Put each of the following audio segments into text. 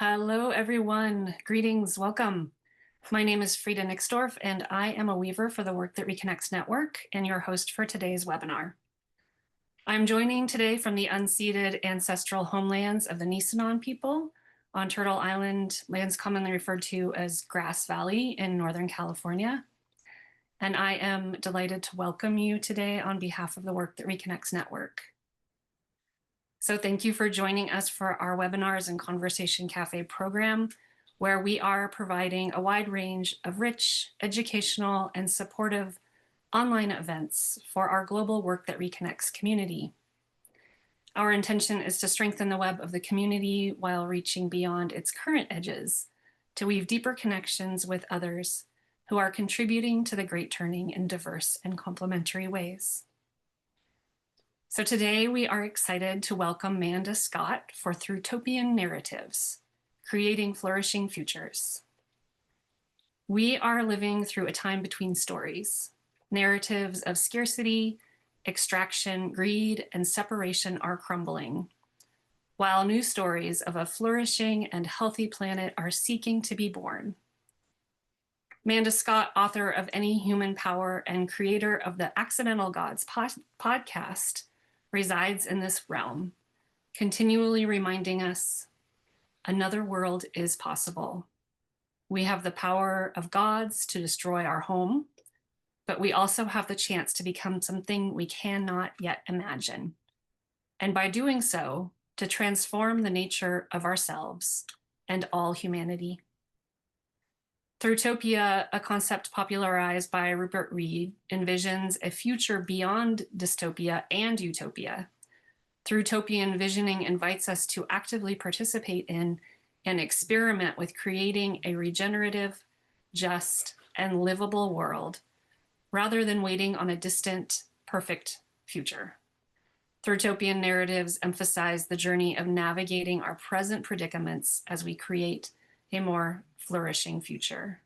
Hello, everyone. Greetings. Welcome. My name is Frida Nixdorf, and I am a weaver for the Work That Reconnects network and your host for today's webinar. I'm joining today from the unceded ancestral homelands of the Nisenan people on Turtle Island, lands commonly referred to as Grass Valley in Northern California. And I am delighted to welcome you today on behalf of the Work That Reconnects network. So thank you for joining us for our webinars and Conversation Cafe program, where we are providing a wide range of rich, educational, and supportive online events for our global Work That Reconnects community. Our intention is to strengthen the web of the community while reaching beyond its current edges to weave deeper connections with others who are contributing to the great turning in diverse and complementary ways. So today we are excited to welcome Manda Scott for Thrutopian Narratives, Creating Flourishing Futures. We are living through a time between stories. Narratives of scarcity, extraction, greed, and separation are crumbling, while new stories of a flourishing and healthy planet are seeking to be born. Manda Scott, author of Any Human Power and creator of the Accidental Gods podcast, resides in this realm, continually reminding us another world is possible. We have the power of gods to destroy our home, but we also have the chance to become something we cannot yet imagine. And by doing so, to transform the nature of ourselves and all humanity. Thrutopia, a concept popularized by Rupert Read, envisions a future beyond dystopia and utopia. Thrutopian visioning invites us to actively participate in and experiment with creating a regenerative, just, and livable world, rather than waiting on a distant, perfect future. Thrutopian narratives emphasize the journey of navigating our present predicaments as we create a more flourishing future.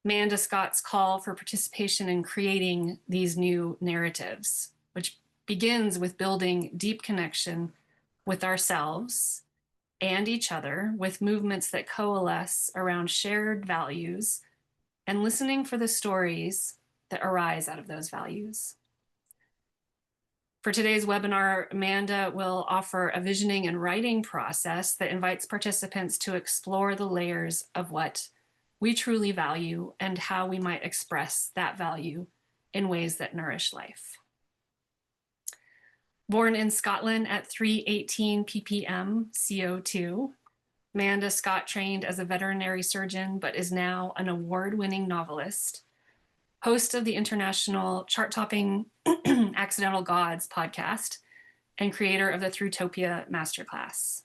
Manda Scott's call for participation in creating these new narratives, which begins with building deep connection with ourselves and each other, with movements that coalesce around shared values and listening for the stories that arise out of those values. For today's webinar, Manda will offer a visioning and writing process that invites participants to explore the layers of what we truly value and how we might express that value in ways that nourish life. Born in Scotland at 318 ppm CO2, Manda Scott trained as a veterinary surgeon, but is now an award-winning novelist, host of the international chart-topping Accidental Gods podcast, and creator of the Thrutopia masterclass.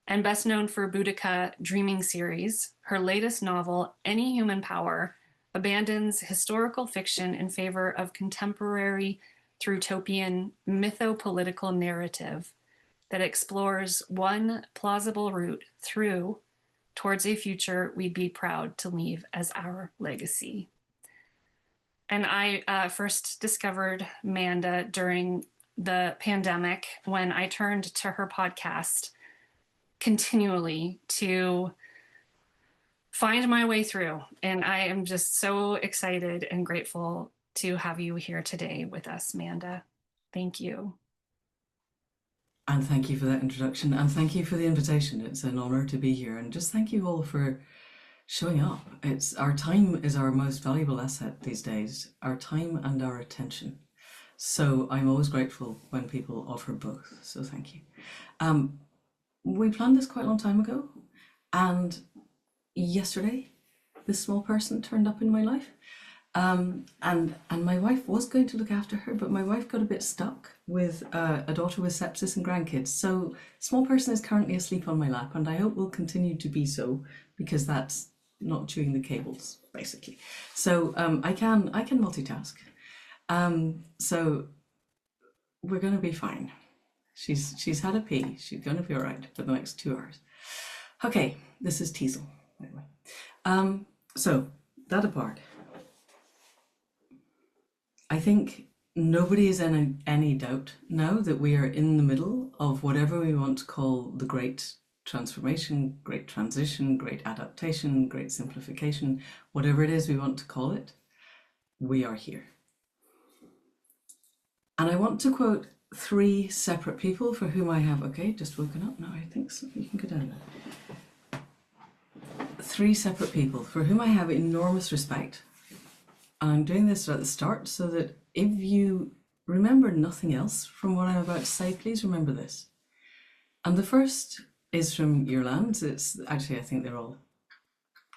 And best known for Boudica Dreaming series, her latest novel, Any Human Power, abandons historical fiction in favor of contemporary Thrutopian mythopolitical narrative that explores one plausible route through towards a future we'd be proud to leave as our legacy. And I first discovered Manda during the pandemic when I turned to her podcast continually to find my way through. And I am just so excited and grateful to have you here today with us, Manda. Thank you. And thank you for that introduction, and thank you for the invitation. It's an honor to be here, and just thank you all for showing up. It's our time is our most valuable asset these days, our time and our attention. So I'm always grateful when people offer both. So thank you. We planned this quite a long time ago, and yesterday this small person turned up in my life. And my wife was going to look after her, but my wife got a bit stuck with a daughter with sepsis and grandkids. So small person is currently asleep on my lap, and I hope will continue to be so, because that's not chewing the cables, basically. So I can multitask. So we're going to be fine. She's had a pee. She's going to be all right for the next 2 hours. Okay, this is Teasel, by the way. So that apart, I think nobody is in any doubt now that we are in the middle of whatever we want to call the great transformation, great transition, great adaptation, great simplification, whatever it is we want to call it, we are here. And I want to quote 3 separate people for whom I have, okay, just woken up now, I think so, you can go down there. 3 separate people for whom I have enormous respect. And I'm doing this at the start so that if you remember nothing else from what I'm about to say, please remember this. And the first is from Ireland. It's actually, I think they're all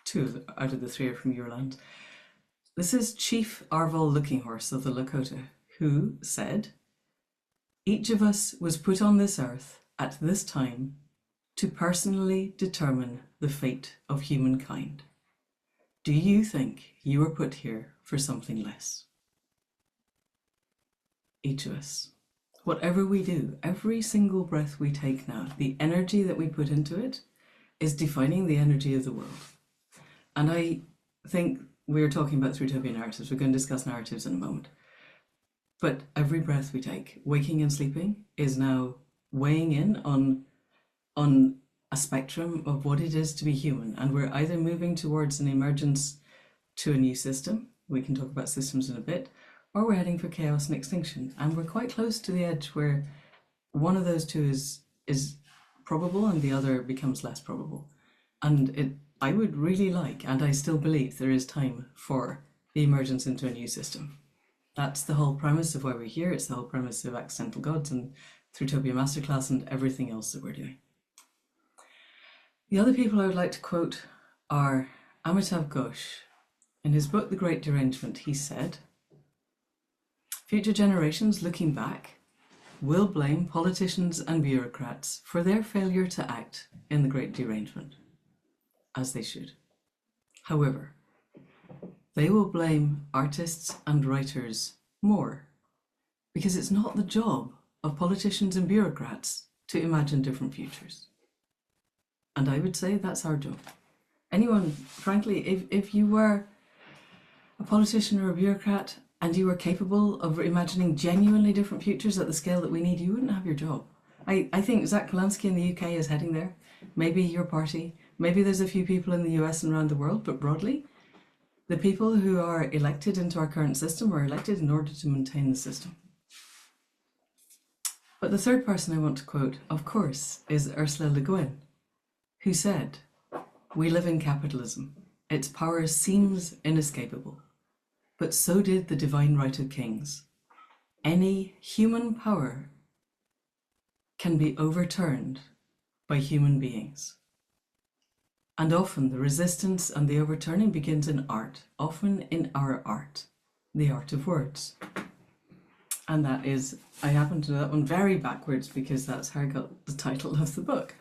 2 out of the 3 are from Ireland. This is Chief Arval Lookinghorse of the Lakota, who said, "Each of us was put on this earth at this time to personally determine the fate of humankind. Do you think you were put here for something less?" Each of us. Whatever we do, every single breath we take now, the energy that we put into it is defining the energy of the world. And I think we're talking about Thrutopian narratives. We're going to discuss narratives in a moment. But every breath we take, waking and sleeping, is now weighing in on a spectrum of what it is to be human. And we're either moving towards an emergence to a new system, we can talk about systems in a bit, or we're heading for chaos and extinction. And we're quite close to the edge where one of those 2 is probable and the other becomes less probable. And I would really like, and I still believe, there is time for the emergence into a new system. That's the whole premise of why we're here. It's the whole premise of Accidental Gods and Thrutopia Masterclass and everything else that we're doing. The other people I would like to quote are Amitav Ghosh. In his book, The Great Derangement, he said, "Future generations looking back will blame politicians and bureaucrats for their failure to act in the Great Derangement, as they should. However, they will blame artists and writers more, because it's not the job of politicians and bureaucrats to imagine different futures." And I would say that's our job. Anyone, frankly, if you were a politician or a bureaucrat and you were capable of imagining genuinely different futures at the scale that we need, you wouldn't have your job. I think Zach Polanski in the UK is heading there. Maybe your party, maybe there's a few people in the US and around the world, but broadly, the people who are elected into our current system are elected in order to maintain the system. But the third person I want to quote, of course, is Ursula Le Guin, who said, "We live in capitalism. Its power seems inescapable, but so did the divine right of kings. Any human power can be overturned by human beings. And often the resistance and the overturning begins in art, often in our art, the art of words." And that is, I happen to know that one very backwards because that's how I got the title of the book.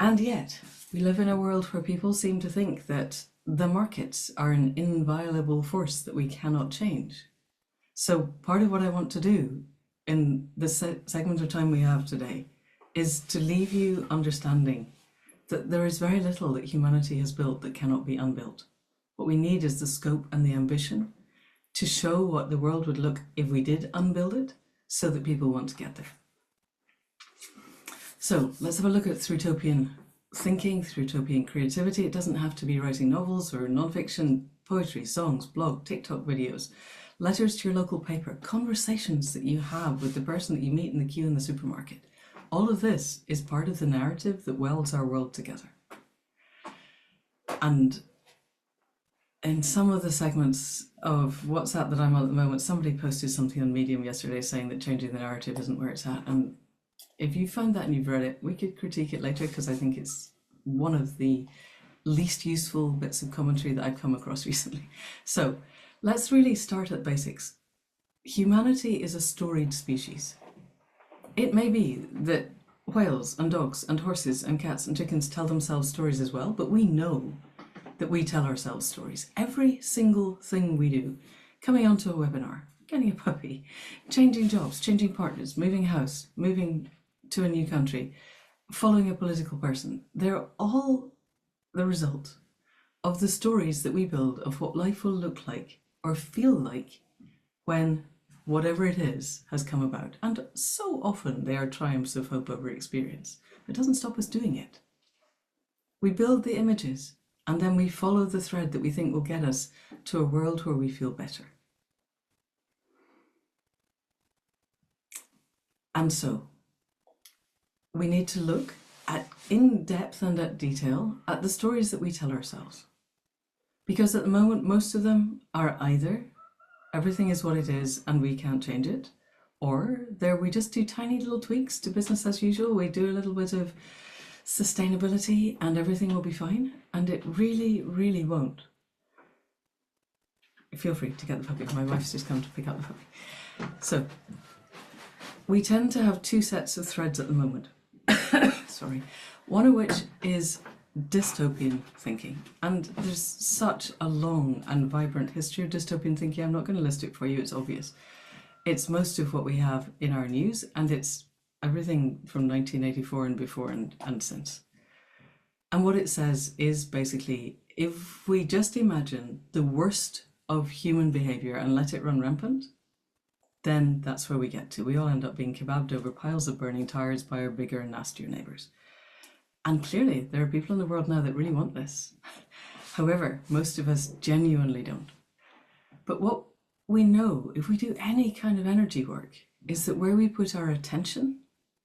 And yet, we live in a world where people seem to think that the markets are an inviolable force that we cannot change. So part of what I want to do in the segment of time we have today is to leave you understanding that there is very little that humanity has built that cannot be unbuilt. What we need is the scope and the ambition to show what the world would look if we did unbuild it, so that people want to get there. So let's have a look at Thrutopian thinking, Thrutopian creativity. It doesn't have to be writing novels or nonfiction, poetry, songs, blog, TikTok videos, letters to your local paper, conversations that you have with the person that you meet in the queue in the supermarket. All of this is part of the narrative that welds our world together. And in some of the segments of WhatsApp that I'm on at the moment, somebody posted something on Medium yesterday saying that changing the narrative isn't where it's at. And if you found that and you've read it, we could critique it later, because I think it's one of the least useful bits of commentary that I've come across recently. So let's really start at basics. Humanity is a storied species. It may be that whales and dogs and horses and cats and chickens tell themselves stories as well, but we know that we tell ourselves stories. Every single thing we do, coming onto a webinar, getting a puppy, changing jobs, changing partners, moving house, moving to a new country, following a political person, they're all the result of the stories that we build of what life will look like or feel like when whatever it is, has come about. And so often they are triumphs of hope over experience. It doesn't stop us doing it. We build the images, and then we follow the thread that we think will get us to a world where we feel better. And so we need to look in depth and at detail at the stories that we tell ourselves. Because at the moment, most of them are either everything is what it is and we can't change it, or we just do tiny little tweaks to business as usual. We do a little bit of sustainability and everything will be fine, and it really, really won't. Feel free to get the puppy. My wife's just come to pick up the puppy. So we tend to have two sets of threads at the moment. Sorry. One of which is dystopian thinking, and there's such a long and vibrant history of dystopian thinking. I'm not going to list it for you, it's obvious. It's most of what we have in our news, and it's everything from 1984 and before and since. And what it says is basically, if we just imagine the worst of human behavior and let it run rampant, then that's where we get to. We all end up being kebabbed over piles of burning tires by our bigger and nastier neighbours. And clearly there are people in the world now that really want this. However, most of us genuinely don't. But what we know, if we do any kind of energy work, is that where we put our attention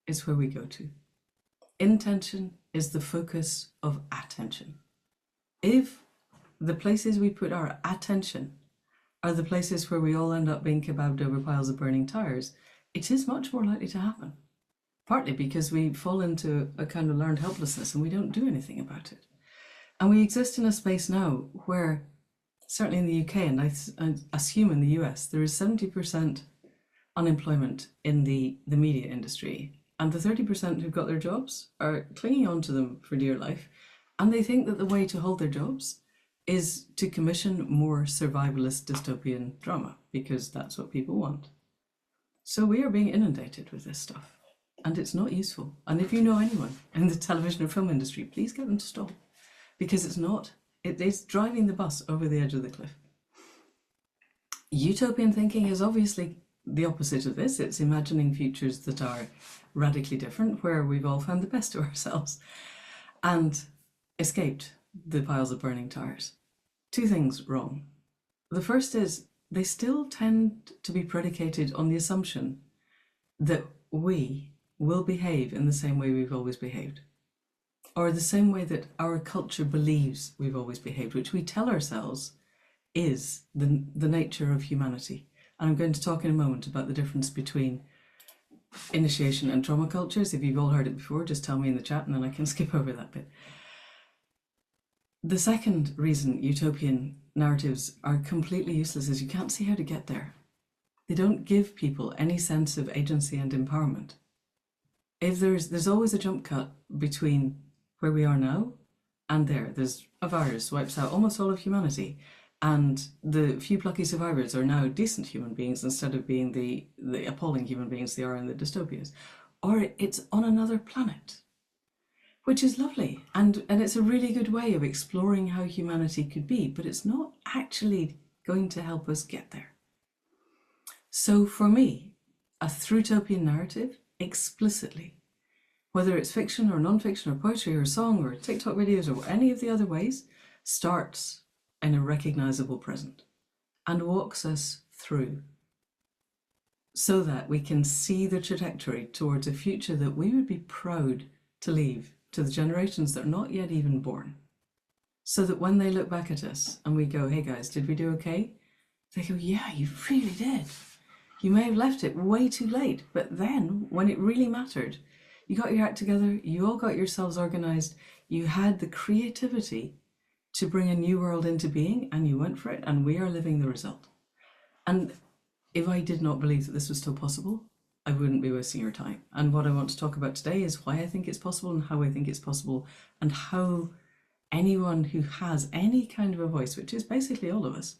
is where we go to. Intention is the focus of attention. If the places we put our attention are the places where we all end up being kebabbed over piles of burning tires, it is much more likely to happen. Partly because we fall into a kind of learned helplessness and we don't do anything about it. And we exist in a space now where, certainly in the UK, and I assume in the US, there is 70% unemployment in the media industry. And the 30% who've got their jobs are clinging on to them for dear life. And they think that the way to hold their jobs is to commission more survivalist dystopian drama, because that's what people want. So we are being inundated with this stuff, and it's not useful. And if you know anyone in the television or film industry, please get them to stop, because it's driving the bus over the edge of the cliff. Utopian thinking is obviously the opposite of this. It's imagining futures that are radically different, where we've all found the best of ourselves and escaped the piles of burning tires. Two things wrong. The first is they still tend to be predicated on the assumption that we will behave in the same way we've always behaved, or the same way that our culture believes we've always behaved, which we tell ourselves is the nature of humanity. And I'm going to talk in a moment about the difference between initiation and trauma cultures. If you've all heard it before, just tell me in the chat and then I can skip over that bit. The second reason utopian narratives are completely useless is you can't see how to get there. They don't give people any sense of agency and empowerment. If there's always a jump cut between where we are now and there. There's a virus wipes out almost all of humanity, and the few plucky survivors are now decent human beings instead of being the appalling human beings they are in the dystopias. Or it's on another planet, which is lovely, and it's a really good way of exploring how humanity could be, but it's not actually going to help us get there. So for me, a Thrutopian narrative explicitly, whether it's fiction or non-fiction or poetry or song or TikTok videos or any of the other ways, starts in a recognizable present and walks us through so that we can see the trajectory towards a future that we would be proud to leave to the generations that are not yet even born. So that when they look back at us and we go, hey guys, did we do okay? They go, yeah, you really did. You may have left it way too late, but then when it really mattered, you got your act together, you all got yourselves organized, you had the creativity to bring a new world into being, and you went for it, and we are living the result. And if I did not believe that this was still possible, I wouldn't be wasting your time. And what I want to talk about today is why I think it's possible and how I think it's possible, and how anyone who has any kind of a voice, which is basically all of us,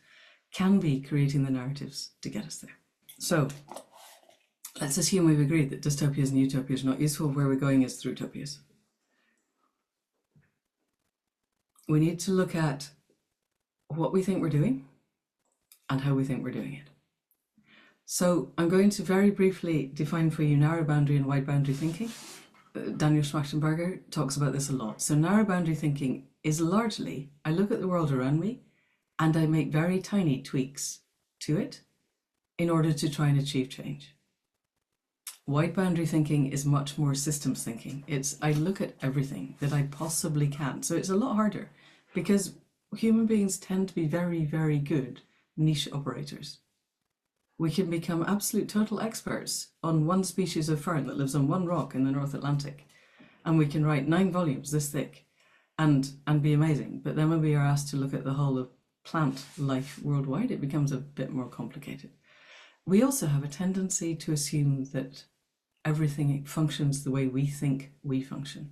can be creating the narratives to get us there. So let's assume we've agreed that dystopias and utopias are not useful. Where we're going is Thrutopias. We need to look at what we think we're doing and how we think we're doing it. So I'm going to very briefly define for you narrow boundary and wide boundary thinking. Daniel Schmachtenberger talks about this a lot. So narrow boundary thinking is largely, I look at the world around me and I make very tiny tweaks to it in order to try and achieve change. Wide boundary thinking is much more systems thinking. It's, I look at everything that I possibly can. So it's a lot harder because human beings tend to be very, very good niche operators. We can become absolute total experts on one species of fern that lives on one rock in the North Atlantic. And we can write 9 volumes this thick and be amazing. But then when we are asked to look at the whole of plant life worldwide, it becomes a bit more complicated. We also have a tendency to assume that everything functions the way we think we function.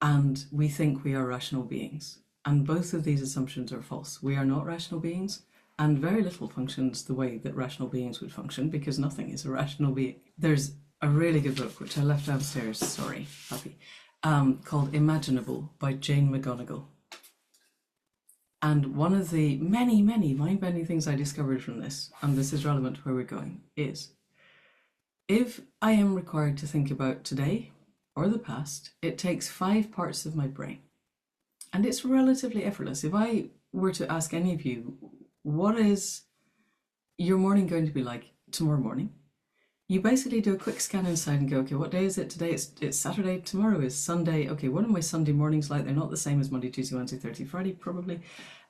And we think we are rational beings. And both of these assumptions are false. We are not rational beings. And very little functions the way that rational beings would function because nothing is a rational being. There's a really good book, which I left downstairs, sorry, puppy, called Imaginable by Jane McGonigal. And one of the many, many mind-bending things I discovered from this, and this is relevant to where we're going, is if I am required to think about today or the past, it takes 5 parts of my brain. And it's relatively effortless. If I were to ask any of you, what is your morning going to be like tomorrow morning? You basically do a quick scan inside and go, okay, what day is it today? It's Saturday, tomorrow is Sunday. Okay, what are my Sunday mornings like? They're not the same as Monday, Tuesday, Wednesday, Thursday, Friday, probably.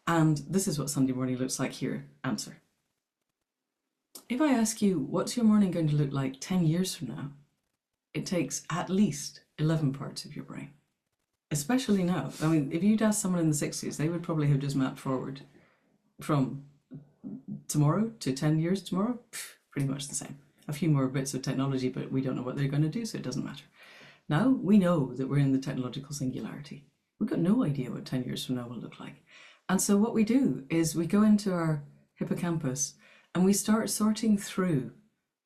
And this is what Sunday morning looks like here. Answer. If I ask you, what's your morning going to look like 10 years from now? It takes at least 11 parts of your brain. Especially now. I mean, if you'd ask someone in the 60s, they would probably have just mapped forward from tomorrow to 10 years tomorrow, pretty much the same. A few more bits of technology, but we don't know what they're going to do, so it doesn't matter. Now we know that we're in the technological singularity. We've got no idea what 10 years from now will look like. And so what we do is we go into our hippocampus and we start sorting through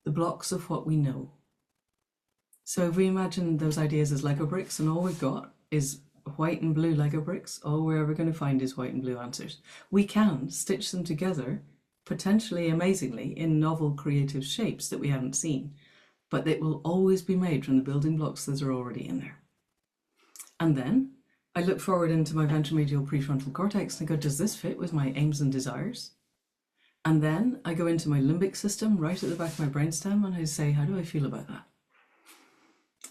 the blocks of what we know. So if we imagine those ideas as Lego bricks and all we've got is white and blue Lego bricks, all we're ever going to find is white and blue answers. We can stitch them together, potentially amazingly, in novel creative shapes that we haven't seen, but it will always be made from the building blocks that are already in there. And then I look forward into my ventromedial prefrontal cortex and I go, does this fit with my aims and desires? And then I go into my limbic system right at the back of my brainstem and I say, how do I feel about that?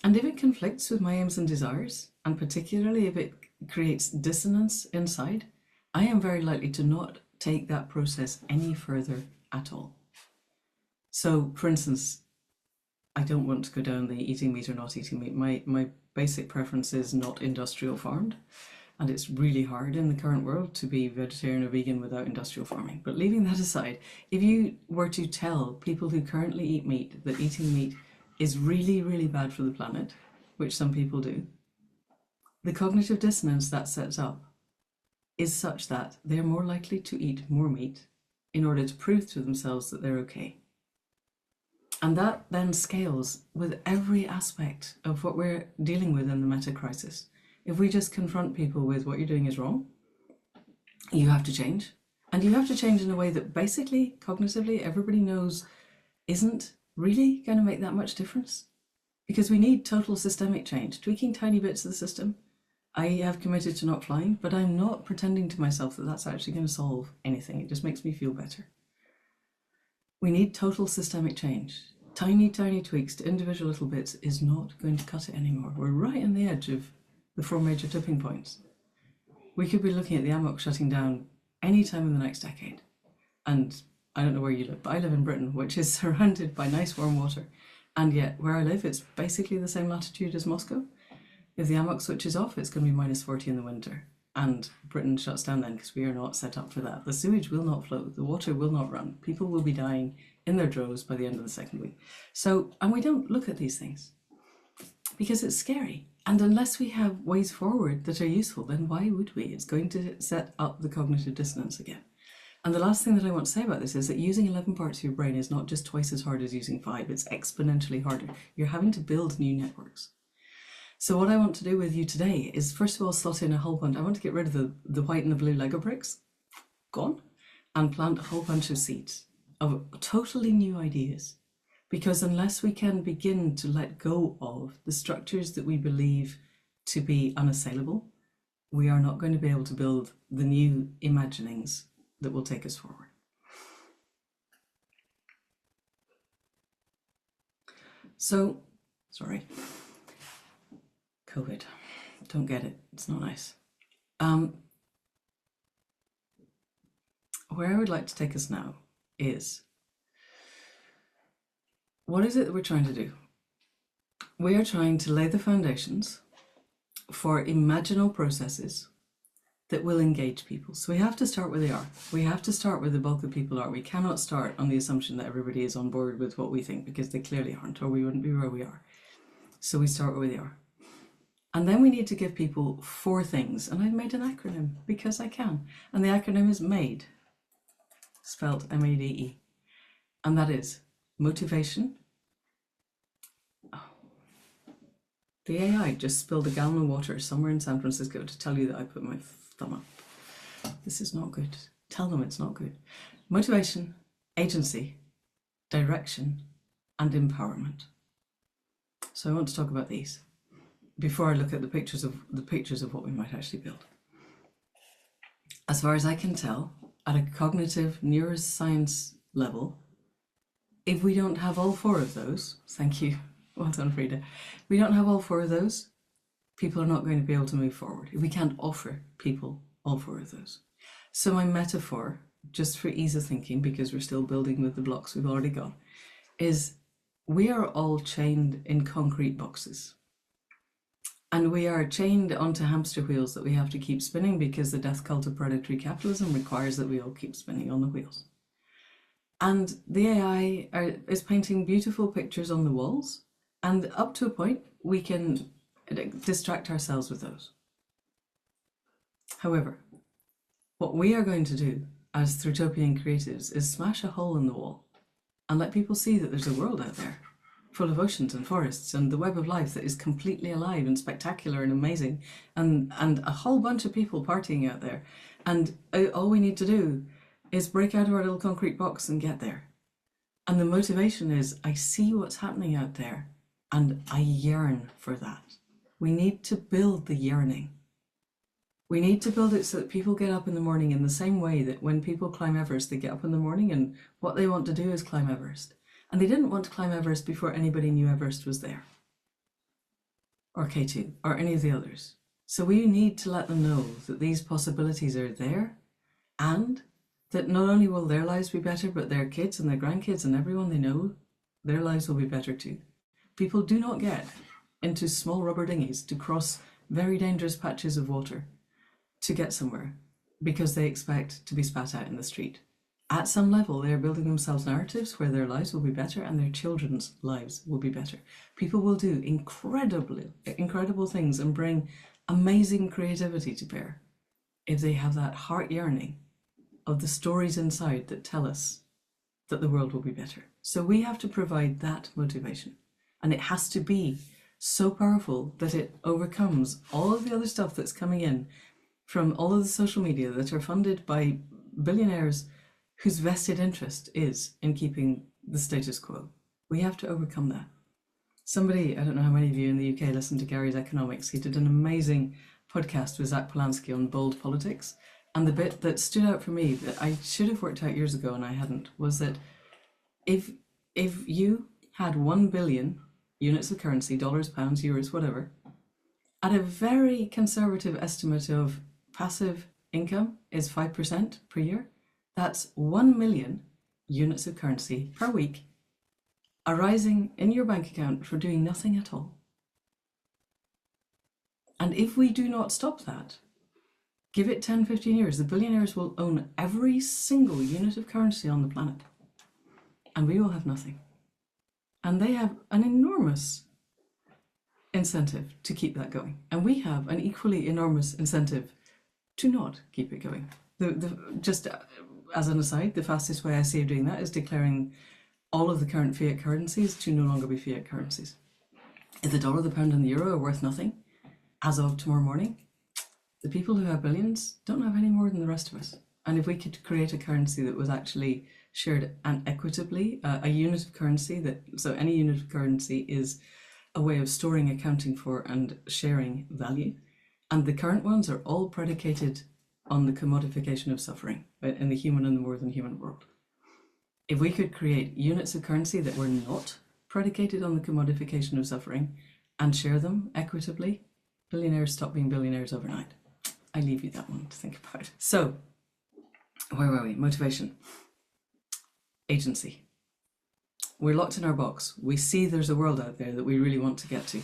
And if it conflicts with my aims and desires, and particularly if it creates dissonance inside, I am very likely to not take that process any further at all. So, for instance, I don't want to go down the eating meat or not eating meat. My basic preference is not industrial farmed, and it's really hard in the current world to be vegetarian or vegan without industrial farming. But leaving that aside, if you were to tell people who currently eat meat that eating meat is really, really bad for the planet, which some people do, the cognitive dissonance that sets up is such that they're more likely to eat more meat in order to prove to themselves that they're okay. And that then scales with every aspect of what we're dealing with in the meta crisis. If we just confront people with what you're doing is wrong, you have to change. And you have to change in a way that basically, cognitively, everybody knows isn't really going to make that much difference. Because we need total systemic change, tweaking tiny bits of the system. I have committed to not flying, but I'm not pretending to myself that that's actually going to solve anything. It just makes me feel better. We need total systemic change. Tiny, tiny tweaks to individual little bits is not going to cut it anymore. We're right on the edge of the 4 major tipping points. We could be looking at the Amok shutting down any time in the next decade. And I don't know where you live, but I live in Britain, which is surrounded by nice warm water. And yet where I live, it's basically the same latitude as Moscow. If the Amok switches off, it's going to be minus 40 in the winter. And Britain shuts down then because we are not set up for that. The sewage will not flow, the water will not run. People will be dying in their droves by the end of the second week. So, and we don't look at these things because it's scary. And unless we have ways forward that are useful, then why would we? It's going to set up the cognitive dissonance again. And the last thing that I want to say about this is that using 11 parts of your brain is not just twice as hard as using 5, it's exponentially harder. You're having to build new networks. So what I want to do with you today is, first of all, slot in a whole bunch. I want to get rid of the white and the blue Lego bricks, gone, and plant a whole bunch of seeds. of totally new ideas. Because unless we can begin to let go of the structures that we believe to be unassailable, we are not going to be able to build the new imaginings that will take us forward. So, sorry, COVID, don't get it, it's not nice. Where I would like to take us now is, what is it that we're trying to do? We are trying to lay the foundations for imaginal processes that will engage people. So we have to start where they are. We have to start where the bulk of people are. We cannot start on the assumption that everybody is on board with what we think, because they clearly aren't, or we wouldn't be where we are. So we start where they are. And then we need to give people 4 things. And I've made an acronym because I can. And the acronym is MADE, spelled M-A-D-E. And that is motivation. Oh. The AI just spilled a gallon of water somewhere in San Francisco to tell you that I put my thumb up. This is not good. Tell them it's not good. Motivation, agency, direction, and empowerment. So I want to talk about these before I look at the pictures of what we might actually build. As far as I can tell, at a cognitive neuroscience level, if we don't have all 4 of those, thank you, well done, Frida. If we don't have all 4 of those, people are not going to be able to move forward. We can't offer people all 4 of those. So my metaphor, just for ease of thinking, because we're still building with the blocks we've already got, is we are all chained in concrete boxes. And we are chained onto hamster wheels that we have to keep spinning because the death cult of predatory capitalism requires that we all keep spinning on the wheels. And the AI is painting beautiful pictures on the walls, and up to a point we can distract ourselves with those. However, what we are going to do as Thrutopian creatives is smash a hole in the wall and let people see that there's a world out there full of oceans and forests and the web of life that is completely alive and spectacular and amazing, and a whole bunch of people partying out there. And all we need to do is break out of our little concrete box and get there. And the motivation is, I see what's happening out there and I yearn for that. We need to build the yearning. We need to build it so that people get up in the morning in the same way that when people climb Everest, they get up in the morning and what they want to do is climb Everest. And they didn't want to climb Everest before anybody knew Everest was there, or K2, or any of the others. So we need to let them know that these possibilities are there, and that not only will their lives be better, but their kids and their grandkids and everyone they know, their lives will be better too. People do not get into small rubber dinghies to cross very dangerous patches of water to get somewhere because they expect to be spat at in the street. At some level, they are building themselves narratives where their lives will be better and their children's lives will be better. People will do incredible things and bring amazing creativity to bear if they have that heart yearning of the stories inside that tell us that the world will be better. So we have to provide that motivation, and it has to be so powerful that it overcomes all of the other stuff that's coming in from all of the social media that are funded by billionaires whose vested interest is in keeping the status quo. We have to overcome that. Somebody, I don't know how many of you in the UK listen to Gary's Economics. He did an amazing podcast with Zach Polanski on bold politics. And the bit that stood out for me that I should have worked out years ago and I hadn't, was that if you had 1 billion units of currency, dollars, pounds, euros, whatever, at a very conservative estimate of passive income is 5% per year, that's 1 million units of currency per week arising in your bank account for doing nothing at all. And if we do not stop that, give it 10, 15 years, the billionaires will own every single unit of currency on the planet, and we will have nothing. And they have an enormous incentive to keep that going. And we have an equally enormous incentive to not keep it going. Just as an aside, the fastest way I see of doing that is declaring all of the current fiat currencies to no longer be fiat currencies. If the dollar, the pound, and the euro are worth nothing as of tomorrow morning, the people who have billions don't have any more than the rest of us. And if we could create a currency that was actually shared and equitably, a unit of currency so any unit of currency is a way of storing, accounting for, and sharing value. And the current ones are all predicated on the commodification of suffering in the human and the more than human world. If we could create units of currency that were not predicated on the commodification of suffering and share them equitably, billionaires stop being billionaires overnight. I leave you that one to think about. So, where were we? Motivation. Agency. We're locked in our box. We see there's a world out there that we really want to get to.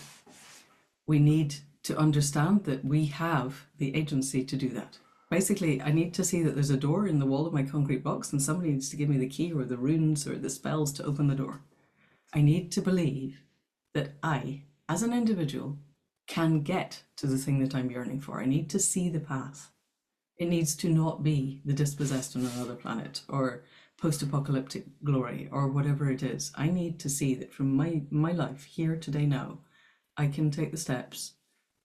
We need to understand that we have the agency to do that. Basically, I need to see that there's a door in the wall of my concrete box and somebody needs to give me the key or the runes or the spells to open the door. I need to believe that I, as an individual, can get to the thing that I'm yearning for. I need to see the path. It needs to not be the dispossessed on another planet or post-apocalyptic glory or whatever it is. I need to see that from my life here today now, I can take the steps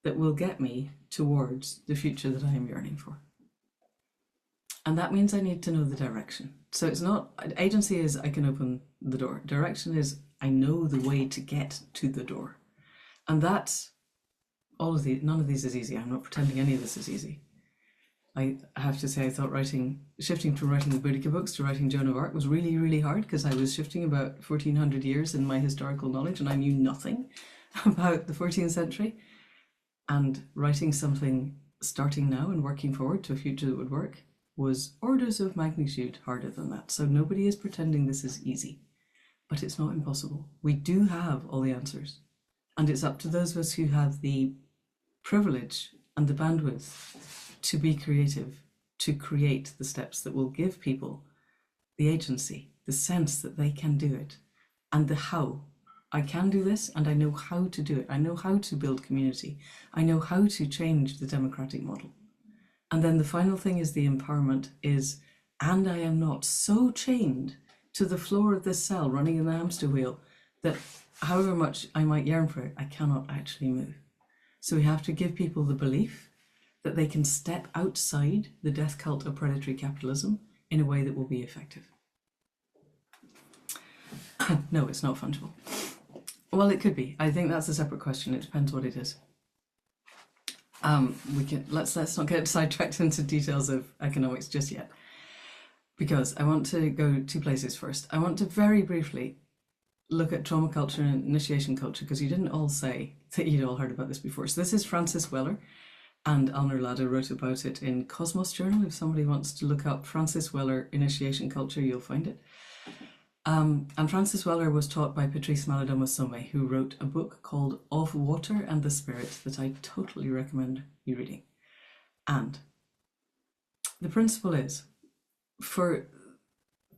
that will get me towards the future that I am yearning for. And that means I need to know the direction. So it's not, agency is I can open the door. Direction is I know the way to get to the door. And that's all of these, none of these is easy. I'm not pretending any of this is easy. I have to say, I thought shifting from writing the Boudica books to writing Joan of Arc was really, really hard because I was shifting about 1400 years in my historical knowledge and I knew nothing about the 14th century. And writing something starting now and working forward to a future that would work was orders of magnitude harder than that. So nobody is pretending this is easy, but it's not impossible. We do have all the answers. And it's up to those of us who have the privilege and the bandwidth to be creative, to create the steps that will give people the agency, the sense that they can do it, and the how. I can do this and I know how to do it. I know how to build community. I know how to change the democratic model. And then the final thing is the empowerment is, and I am not so chained to the floor of this cell running in the hamster wheel that however much I might yearn for it, I cannot actually move. So we have to give people the belief that they can step outside the death cult of predatory capitalism in a way that will be effective. No, it's not fungible. Well, it could be. I think that's a separate question. It depends what it is. Let's not get sidetracked into details of economics just yet, because I want to go two places first. I want to very briefly look at trauma culture and initiation culture, because you didn't all say that you'd all heard about this before. So this is Francis Weller, and Alner Lada wrote about it in Cosmos Journal. If somebody wants to look up Francis Weller initiation culture, you'll find it. And Francis Weller was taught by Patrice Malidoma-Somé, who wrote a book called Of Water and the Spirit that I totally recommend you reading. And the principle is, for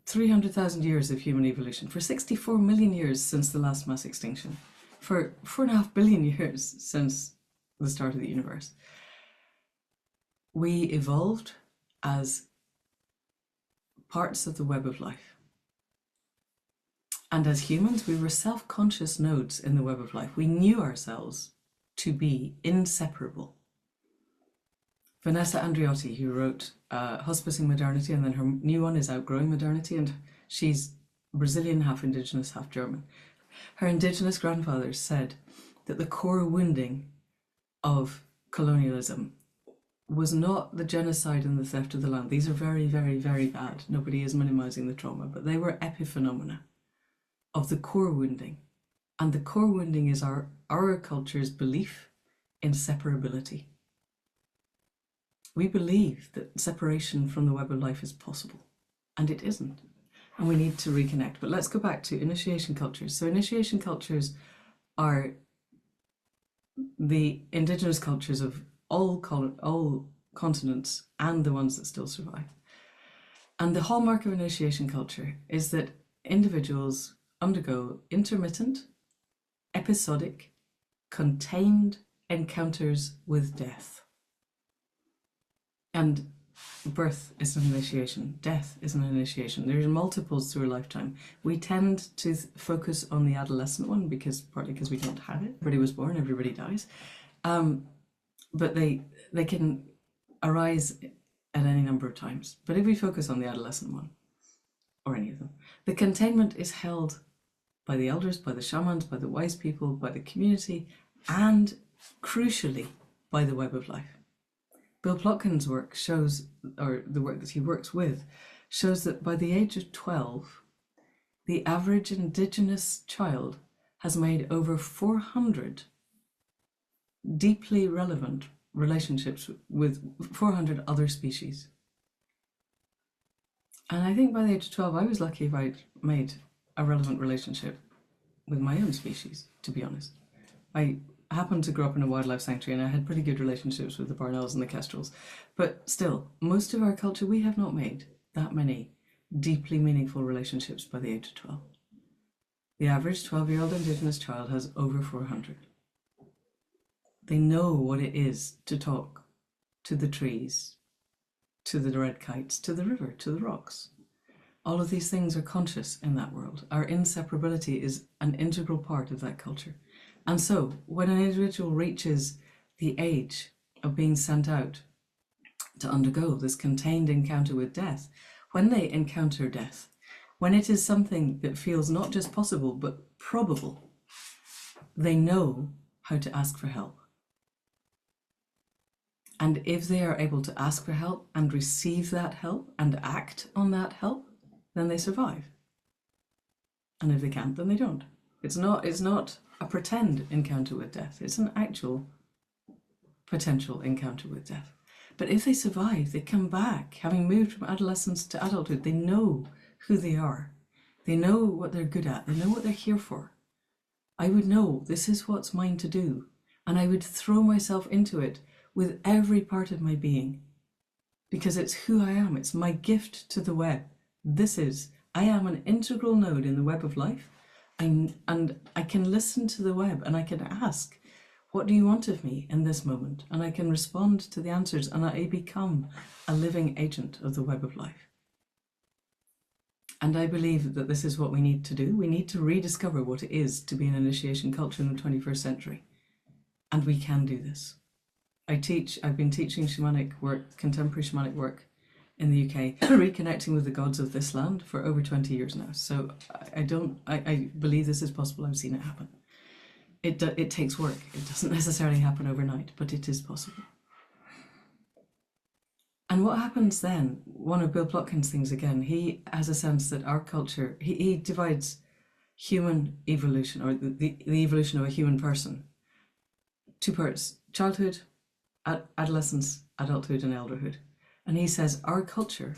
300,000 years of human evolution, for 64 million years since the last mass extinction, for 4.5 billion years since the start of the universe, we evolved as parts of the web of life. And as humans, we were self-conscious nodes in the web of life. We knew ourselves to be inseparable. Vanessa Andreotti, who wrote Hospicing Modernity, and then her new one is Outgrowing Modernity, and she's Brazilian, half Indigenous, half German. Her Indigenous grandfathers said that the core wounding of colonialism was not the genocide and the theft of the land. These are very, very, very bad. Nobody is minimizing the trauma, but they were epiphenomena of the core wounding. And the core wounding is our culture's belief in separability. We believe that separation from the web of life is possible, and it isn't. And we need to reconnect. But let's go back to initiation cultures. So initiation cultures are the indigenous cultures of all continents and the ones that still survive. And the hallmark of initiation culture is that individuals undergo intermittent, episodic, contained encounters with death. And birth is an initiation, death is an initiation. There are multiples through a lifetime. We tend to focus on the adolescent one, partly because we don't have it. Everybody was born, everybody dies. But they can arise at any number of times. But if we focus on the adolescent one, or any of them. The containment is held by the elders, by the shamans, by the wise people, by the community, and crucially, by the web of life. Bill Plotkin's work shows, or the work that he works with, shows that by the age of 12, the average Indigenous child has made over 400 deeply relevant relationships with 400 other species. And I think by the age of 12, I was lucky if I'd made a relevant relationship with my own species, to be honest. I happened to grow up in a wildlife sanctuary and I had pretty good relationships with the Barnells and the Kestrels. But still, most of our culture, we have not made that many deeply meaningful relationships by the age of 12. The average 12-year-old Indigenous child has over 400. They know what it is to talk to the trees, to the red kites, to the river, to the rocks. All of these things are conscious in that world. Our inseparability is an integral part of that culture. And so when an individual reaches the age of being sent out to undergo this contained encounter with death, when they encounter death, when it is something that feels not just possible but probable, they know how to ask for help. And if they are able to ask for help and receive that help and act on that help, then they survive. And if they can't, then they don't. It's not a pretend encounter with death. It's an actual potential encounter with death. But if they survive, they come back, having moved from adolescence to adulthood. They know who they are. They know what they're good at. They know what they're here for. I would know this is what's mine to do. And I would throw myself into it with every part of my being, because it's who I am. It's my gift to the web. I am an integral node in the web of life, and I can listen to the web and I can ask, what do you want of me in this moment? And I can respond to the answers, and I become a living agent of the web of life. And I believe that this is what we need to do. We need to rediscover what it is to be an initiation culture in the 21st century. And we can do this. I've been teaching shamanic work, contemporary shamanic work in the UK, reconnecting with the gods of this land for over 20 years now. So I believe this is possible. I've seen it happen. It takes work. It doesn't necessarily happen overnight, but it is possible. And what happens then, one of Bill Plotkin's things again, he has a sense that our culture, he divides human evolution, or the evolution of a human person, two parts: childhood, adolescence, adulthood, and elderhood. And he says our culture,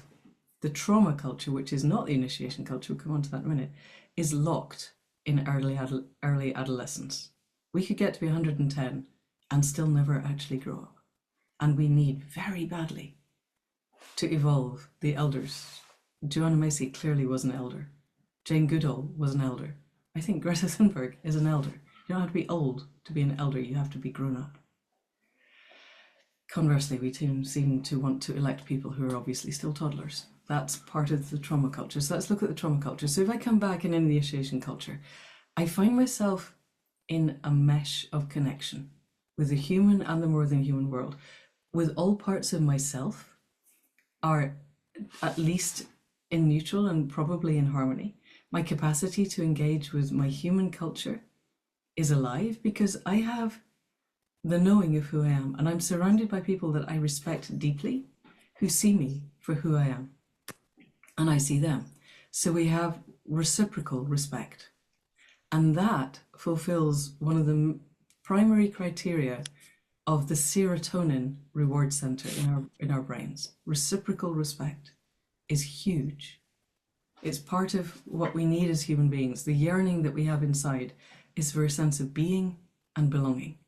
the trauma culture, which is not the initiation culture, we'll come on to that in a minute, is locked in early adolescence. We could get to be 110 and still never actually grow up. And we need very badly to evolve the elders. Joanna Macy clearly was an elder. Jane Goodall was an elder. I think Greta Thunberg is an elder. You don't have to be old to be an elder, you have to be grown up. Conversely, we seem to want to elect people who are obviously still toddlers. That's part of the trauma culture. So let's look at the trauma culture. So if I come back in the initiation culture, I find myself in a mesh of connection with the human and the more than human world, with all parts of myself are at least in neutral and probably in harmony. My capacity to engage with my human culture is alive because I have the knowing of who I am, and I'm surrounded by people that I respect deeply, who see me for who I am, and I see them. So we have reciprocal respect, and that fulfills one of the primary criteria of the serotonin reward center in our brains. Reciprocal respect is huge. It's part of what we need as human beings. The yearning that we have inside is for a sense of being and belonging.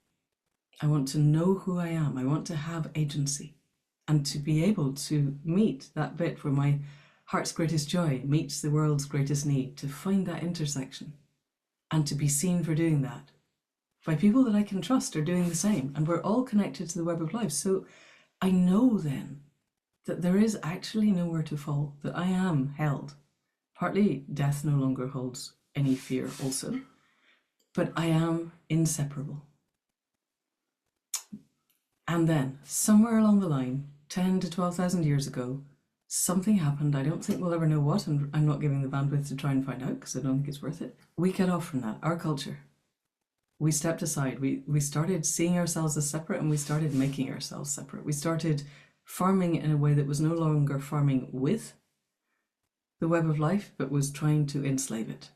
I want to know who I am. I want to have agency, and to be able to meet that bit where my heart's greatest joy meets the world's greatest need, to find that intersection and to be seen for doing that by people that I can trust are doing the same. And we're all connected to the web of life. So I know then that there is actually nowhere to fall, that I am held. Partly death no longer holds any fear also, but I am inseparable. And then somewhere along the line, 10 to 12,000 years ago, something happened. I don't think we'll ever know what, and I'm not giving the bandwidth to try and find out because I don't think it's worth it. We get off from that. Our culture. We stepped aside. We started seeing ourselves as separate, and we started making ourselves separate. We started farming in a way that was no longer farming with the web of life, but was trying to enslave it.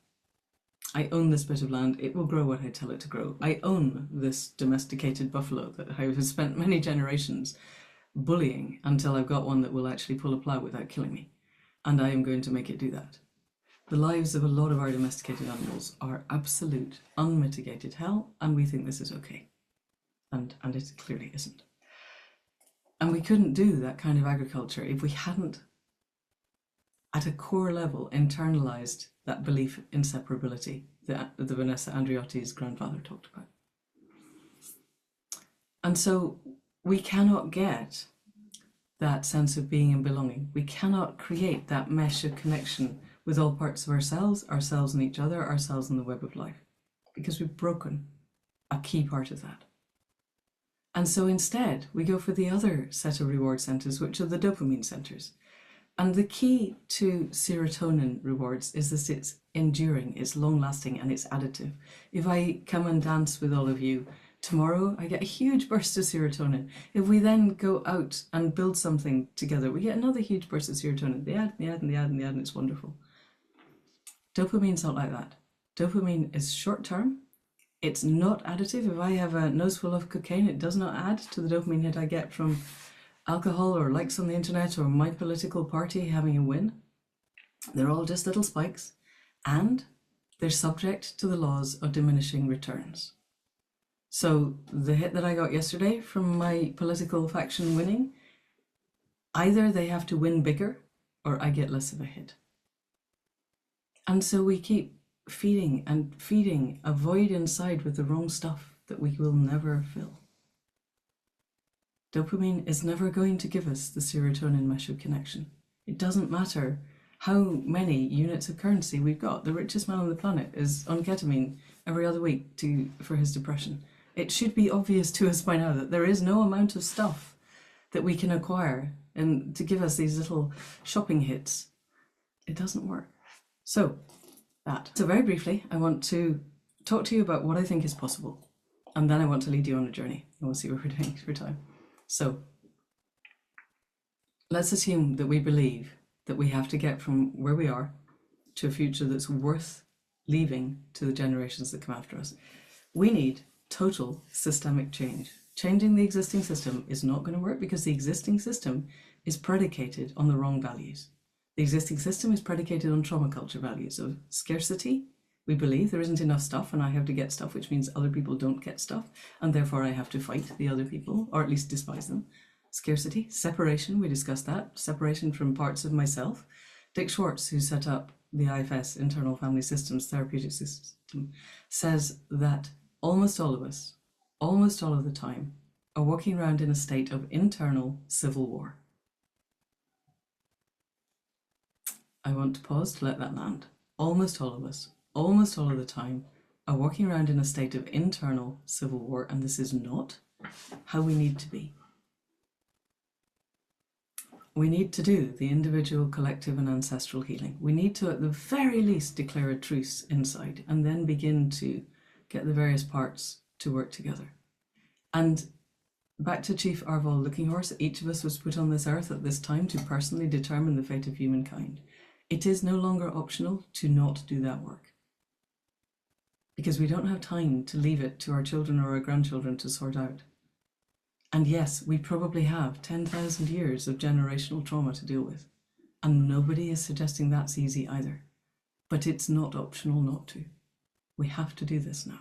I own this bit of land. It will grow what I tell it to grow. I own this domesticated buffalo that I have spent many generations bullying until I've got one that will actually pull a plough without killing me. And I am going to make it do that. The lives of a lot of our domesticated animals are absolute, unmitigated hell, and we think this is okay. And it clearly isn't. And we couldn't do that kind of agriculture if we hadn't, at a core level, internalized that belief in separability that the Vanessa Andreotti's grandfather talked about. And so we cannot get that sense of being and belonging. We cannot create that mesh of connection with all parts of ourselves and each other, ourselves and the web of life, because we've broken a key part of that. And so instead, we go for the other set of reward centers, which are the dopamine centers. And the key to serotonin rewards is that it's enduring, it's long-lasting, and it's additive. If I come and dance with all of you tomorrow, I get a huge burst of serotonin. If we then go out and build something together, we get another huge burst of serotonin. The add, and it's wonderful. Dopamine's not like that. Dopamine is short-term. It's not additive. If I have a nose full of cocaine, it does not add to the dopamine hit I get from alcohol or likes on the internet or my political party having a win. They're all just little spikes, and they're subject to the laws of diminishing returns. So the hit that I got yesterday from my political faction winning, either they have to win bigger or I get less of a hit. And so we keep feeding and feeding a void inside with the wrong stuff that we will never fill. Dopamine is never going to give us the serotonin mesh of connection. It doesn't matter how many units of currency we've got. The richest man on the planet is on ketamine every other week for his depression. It should be obvious to us by now that there is no amount of stuff that we can acquire and to give us these little shopping hits. It doesn't work. So very briefly, I want to talk to you about what I think is possible. And then I want to lead you on a journey, and we'll see what we're doing for time. So let's assume that we believe that we have to get from where we are to a future that's worth leaving to the generations that come after us. We need total systemic change. Changing the existing system is not going to work because the existing system is predicated on the wrong values. The existing system is predicated on trauma culture values of scarcity. We believe there isn't enough stuff and I have to get stuff, which means other people don't get stuff, and therefore I have to fight the other people, or at least despise them. Scarcity, separation, we discussed that, separation from parts of myself. Dick Schwartz, who set up the IFS, Internal Family Systems Therapeutic System, says that almost all of us, almost all of the time, are walking around in a state of internal civil war. I want to pause to let that land. Almost all of us, almost all of the time, are walking around in a state of internal civil war, and this is not how we need to be. We need to do the individual, collective, and ancestral healing. We need to, at the very least, declare a truce inside, and then begin to get the various parts to work together. And back to Chief Arval Looking Horse, each of us was put on this earth at this time to personally determine the fate of humankind. It is no longer optional to not do that work, because we don't have time to leave it to our children or our grandchildren to sort out. And yes, we probably have 10,000 years of generational trauma to deal with, and nobody is suggesting that's easy either. But it's not optional not to. We have to do this now.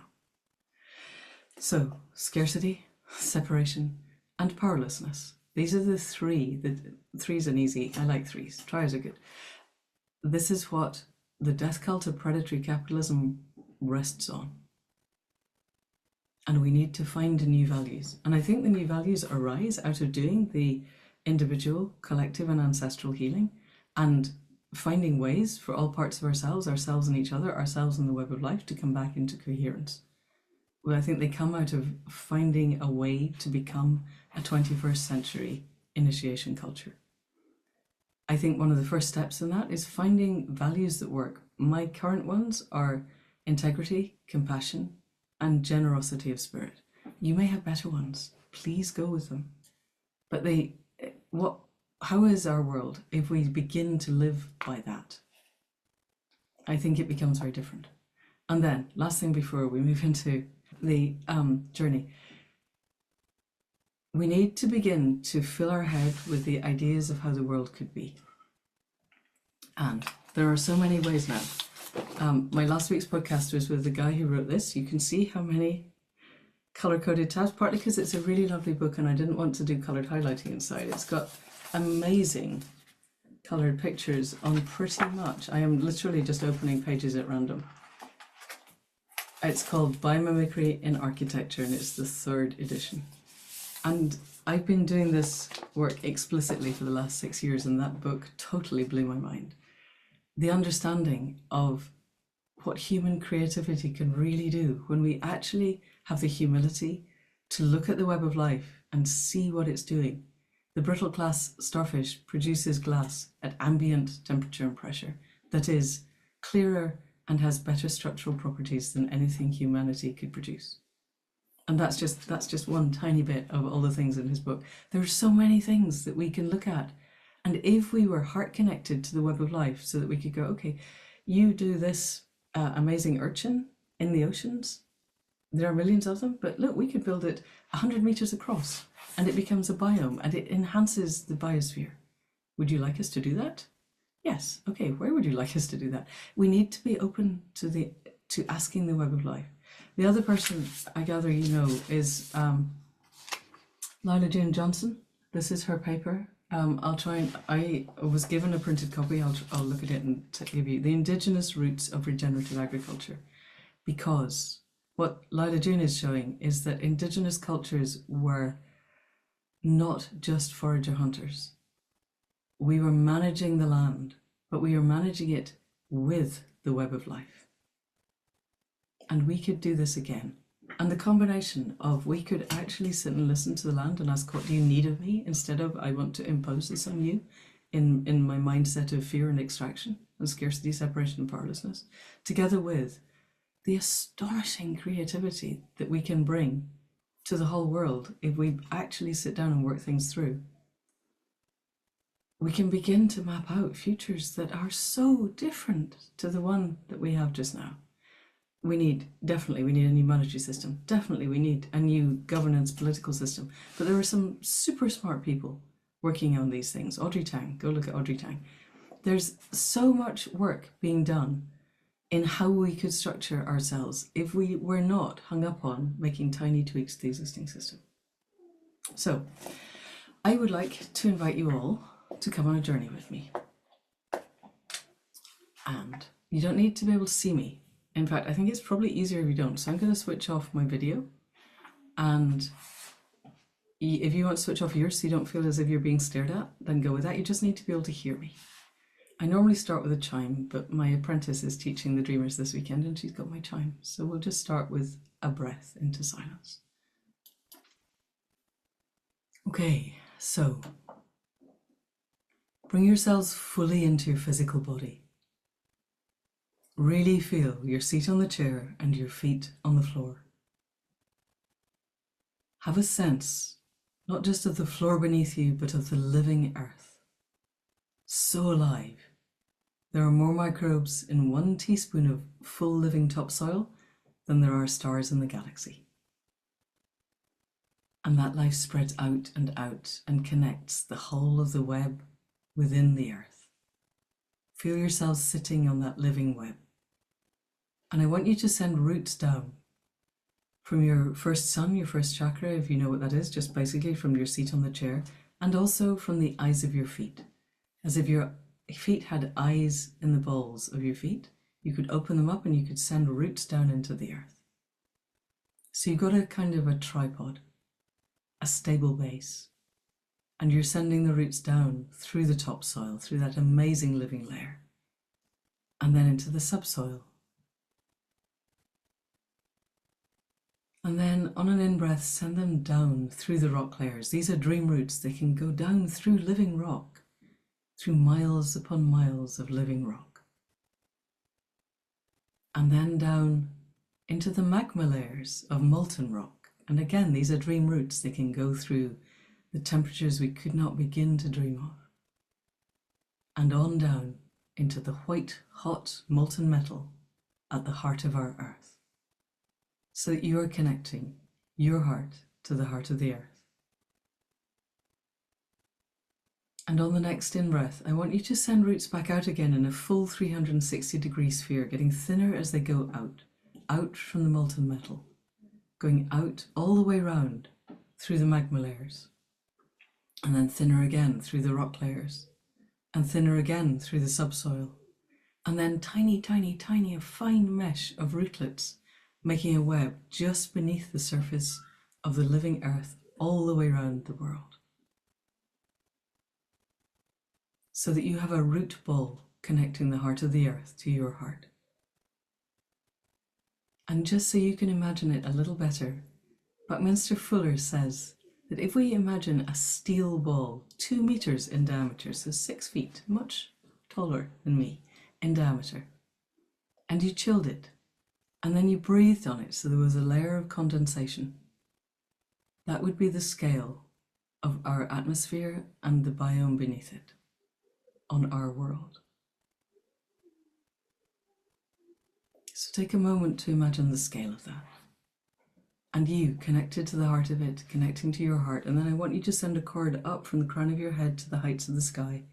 So, scarcity, separation, and powerlessness. These are the three. Three's an easy. I like threes. Tries are good. This is what the death cult of predatory capitalism rests on. And we need to find new values. And I think the new values arise out of doing the individual, collective, and ancestral healing, and finding ways for all parts of ourselves and each other, ourselves and the web of life, to come back into coherence. Well, I think they come out of finding a way to become a 21st century initiation culture. I think one of the first steps in that is finding values that work. My current ones are integrity, compassion, and generosity of spirit. You may have better ones. Please go with them. But how is our world if we begin to live by that? I think it becomes very different. And then, last thing before we move into the journey, we need to begin to fill our head with the ideas of how the world could be. And there are so many ways now. My last week's podcast was with the guy who wrote this. You can see how many color-coded tabs, partly because it's a really lovely book and I didn't want to do colored highlighting inside. It's got amazing colored pictures on pretty much. I am literally just opening pages at random. It's called Biomimicry in Architecture and it's the 3rd edition. And I've been doing this work explicitly for the last 6 years and that book totally blew my mind. The understanding of what human creativity can really do when we actually have the humility to look at the web of life and see what it's doing. The brittle glass starfish produces glass at ambient temperature and pressure that is clearer and has better structural properties than anything humanity could produce. And that's just one tiny bit of all the things in his book. There are so many things that we can look at. And if we were heart connected to the web of life so that we could go, okay, you do this amazing urchin in the oceans. There are millions of them, but look, we could build it 100 meters across and it becomes a biome and it enhances the biosphere. Would you like us to do that? Yes. Okay, where would you like us to do that? We need to be open to asking the web of life. The other person I gather you know is Lila June Johnson. This is her paper. I was given a printed copy. I'll look at it and give you the indigenous roots of regenerative agriculture, because what Lila June is showing is that indigenous cultures were not just forager hunters. We were managing the land, but we were managing it with the web of life. And we could do this again. And the combination of we could actually sit and listen to the land and ask, what do you need of me? Instead of, I want to impose this on you in my mindset of fear and extraction and scarcity, separation and powerlessness, together with the astonishing creativity that we can bring to the whole world if we actually sit down and work things through. We can begin to map out futures that are so different to the one that we have just now. Definitely we need a new monetary system. Definitely we need a new governance political system. But there are some super smart people working on these things. Audrey Tang, go look at Audrey Tang. There's so much work being done in how we could structure ourselves if we were not hung up on making tiny tweaks to the existing system. So I would like to invite you all to come on a journey with me. And you don't need to be able to see me. In fact, I think it's probably easier if you don't. So I'm going to switch off my video. And if you want to switch off yours so you don't feel as if you're being stared at, then go with that. You just need to be able to hear me. I normally start with a chime, but my apprentice is teaching the Dreamers this weekend and she's got my chime. So we'll just start with a breath into silence. Okay, so bring yourselves fully into your physical body. Really feel your seat on the chair and your feet on the floor. Have a sense, not just of the floor beneath you, but of the living earth. So alive. There are more microbes in 1 teaspoon of full living topsoil than there are stars in the galaxy. And that life spreads out and connects the whole of the web within the earth. Feel yourselves sitting on that living web. And I want you to send roots down from your first sun, your first chakra, if you know what that is, just basically from your seat on the chair, and also from the eyes of your feet. As if your feet had eyes in the balls of your feet, you could open them up and you could send roots down into the earth. So you've got a kind of a tripod, a stable base, and you're sending the roots down through the topsoil, through that amazing living layer, and then into the subsoil. And then on an in-breath, send them down through the rock layers. These are dream roots. They can go down through living rock through miles upon miles of living rock, and then down into the magma layers of molten rock. And again, these are dream routes. They can go through the temperatures we could not begin to dream of, and on down into the white, hot, molten metal at the heart of our earth, so that you are connecting your heart to the heart of the earth. And on the next in-breath, I want you to send roots back out again in a full 360-degree sphere, getting thinner as they go out from the molten metal, going out all the way round through the magma layers, and then thinner again through the rock layers, and thinner again through the subsoil, and then tiny, tiny, tiny, a fine mesh of rootlets, making a web just beneath the surface of the living earth all the way around the world. So that you have a root ball connecting the heart of the earth to your heart. And just so you can imagine it a little better, Buckminster Fuller says that if we imagine a steel ball 2 meters in diameter, so 6 feet, much taller than me in diameter, and you chilled it, and then you breathed on it so there was a layer of condensation, that would be the scale of our atmosphere and the biome beneath it on our world. So take a moment to imagine the scale of that. And you connected to the heart of it, connecting to your heart. And then I want you to send a cord up from the crown of your head to the heights of the sky,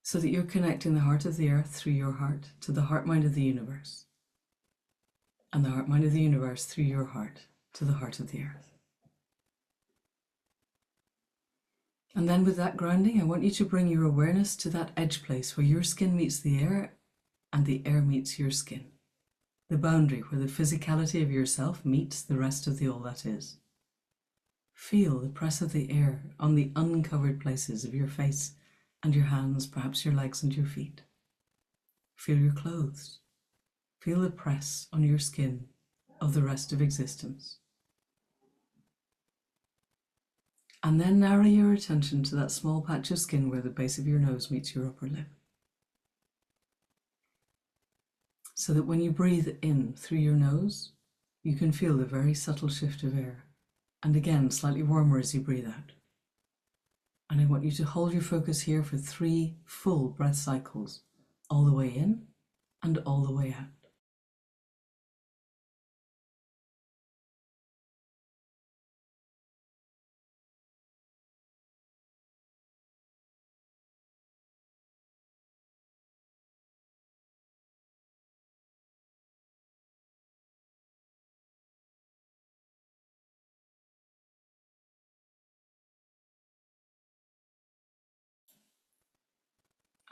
so that you're connecting the heart of the earth through your heart to the heart mind of the universe, and the heart mind of the universe through your heart to the heart of the earth. And then with that grounding, I want you to bring your awareness to that edge place where your skin meets the air and the air meets your skin. The boundary where the physicality of yourself meets the rest of the all that is. Feel the press of the air on the uncovered places of your face and your hands, perhaps your legs and your feet. Feel your clothes. Feel the press on your skin of the rest of existence. And then narrow your attention to that small patch of skin where the base of your nose meets your upper lip. So that when you breathe in through your nose, you can feel the very subtle shift of air. And again, slightly warmer as you breathe out. And I want you to hold your focus here for 3 full breath cycles, all the way in and all the way out.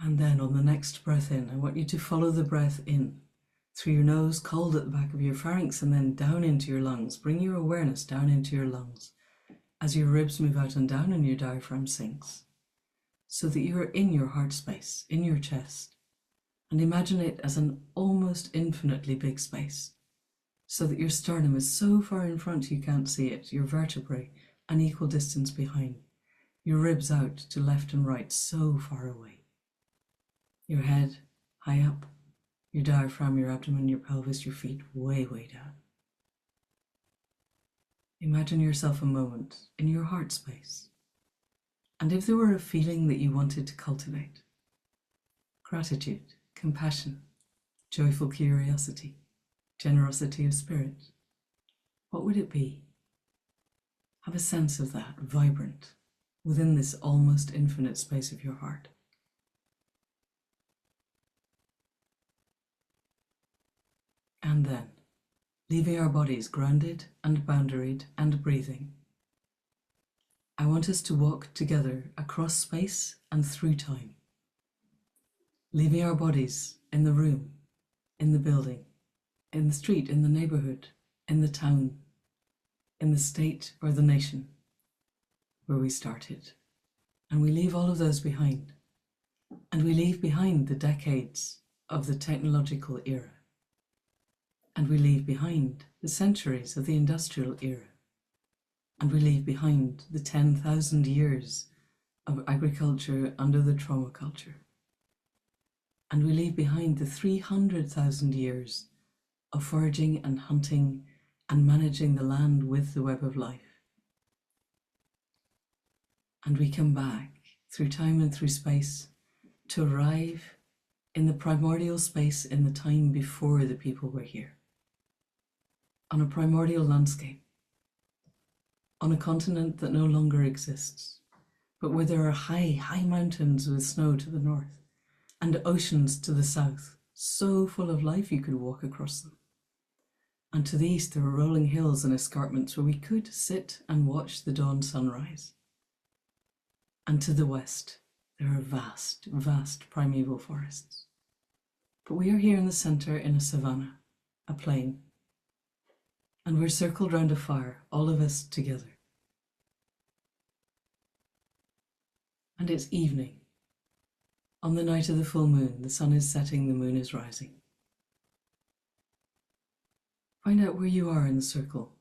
And then on the next breath in, I want you to follow the breath in through your nose, cold at the back of your pharynx, and then down into your lungs. Bring your awareness down into your lungs as your ribs move out and down and your diaphragm sinks, so that you are in your heart space, in your chest. And imagine it as an almost infinitely big space, so that your sternum is so far in front you can't see it, your vertebrae an equal distance behind, your ribs out to left and right so far away. Your head high up, your diaphragm, your abdomen, your pelvis, your feet way, way down. Imagine yourself a moment in your heart space. And if there were a feeling that you wanted to cultivate, gratitude, compassion, joyful curiosity, generosity of spirit, what would it be? Have a sense of that vibrant within this almost infinite space of your heart. And then, leaving our bodies grounded and boundaried and breathing, I want us to walk together across space and through time, leaving our bodies in the room, in the building, in the street, in the neighborhood, in the town, in the state or the nation where we started. And we leave all of those behind. And we leave behind the decades of the technological era. And we leave behind the centuries of the industrial era. And we leave behind the 10,000 years of agriculture under the trauma culture. And we leave behind the 300,000 years of foraging and hunting and managing the land with the web of life. And we come back through time and through space to arrive in the primordial space in the time before the people were here, on a primordial landscape, on a continent that no longer exists, but where there are high mountains with snow to the north and oceans to the south, so full of life you could walk across them. And to the east there are rolling hills and escarpments where we could sit and watch the dawn sunrise. And to the west there are vast, vast primeval forests. But we are here in the centre in a savanna, a plain, and we're circled round a fire, all of us together. And it's evening. On the night of the full moon, the sun is setting, the moon is rising. Find out where you are in the circle.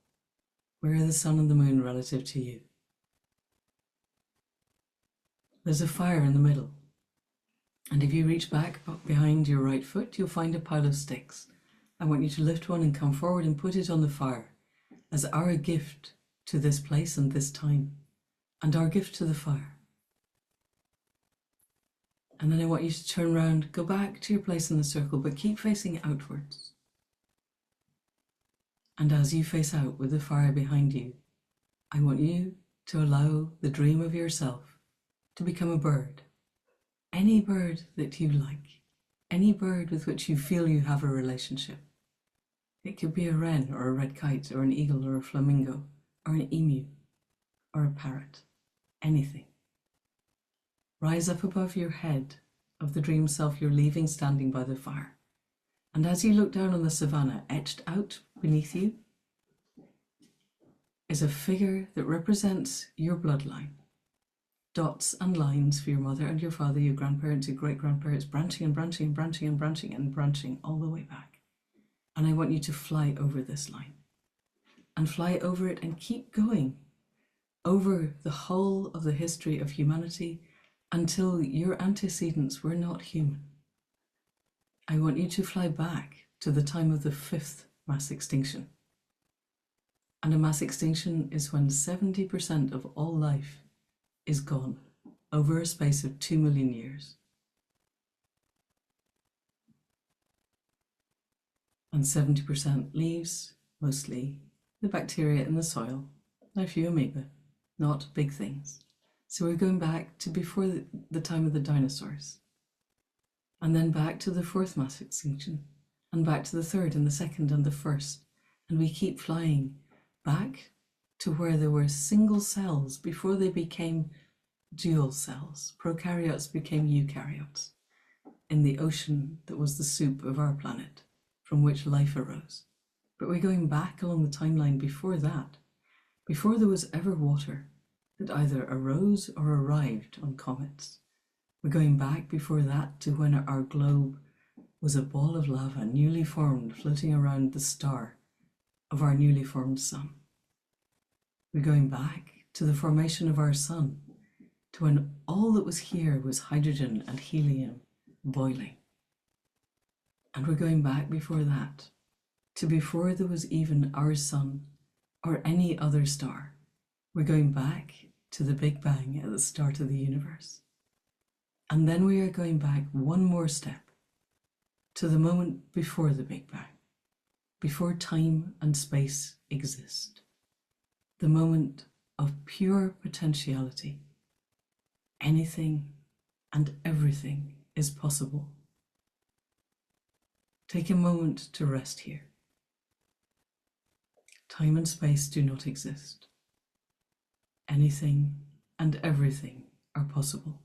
Where are the sun and the moon relative to you? There's a fire in the middle. And if you reach back behind your right foot, you'll find a pile of sticks. I want you to lift one and come forward and put it on the fire as our gift to this place and this time, and our gift to the fire. And then I want you to turn around, go back to your place in the circle, but keep facing outwards. And as you face out with the fire behind you, I want you to allow the dream of yourself to become a bird. Any bird that you like, any bird with which you feel you have a relationship. It could be a wren or a red kite or an eagle or a flamingo or an emu or a parrot, anything. Rise up above your head of the dream self you're leaving standing by the fire. And as you look down on the savannah, etched out beneath you is a figure that represents your bloodline. Dots and lines for your mother and your father, your grandparents, your great-grandparents, branching and branching and branching and branching and branching all the way back. And I want you to fly over this line and fly over it and keep going over the whole of the history of humanity until your antecedents were not human. I want you to fly back to the time of the 5th mass extinction. And a mass extinction is when 70% of all life is gone over a space of 2 million years. And 70% leaves, mostly the bacteria in the soil, a few amoeba, not big things. So we're going back to before the time of the dinosaurs, and then back to the 4th mass extinction, and back to the 3rd and the 2nd and the 1st, and we keep flying back to where there were single cells before they became dual cells. Prokaryotes became eukaryotes in the ocean that was the soup of our planet, from which life arose. But we're going back along the timeline before that, before there was ever water that either arose or arrived on comets. We're going back before that to when our globe was a ball of lava, newly formed, floating around the star of our newly formed sun. We're going back to the formation of our sun, to when all that was here was hydrogen and helium boiling. And we're going back before that, to before there was even our sun or any other star. We're going back to the Big Bang at the start of the universe. And then we are going back one more step to the moment before the Big Bang, before time and space exist, the moment of pure potentiality. Anything and everything is possible. Take a moment to rest here. Time and space do not exist. Anything and everything are possible.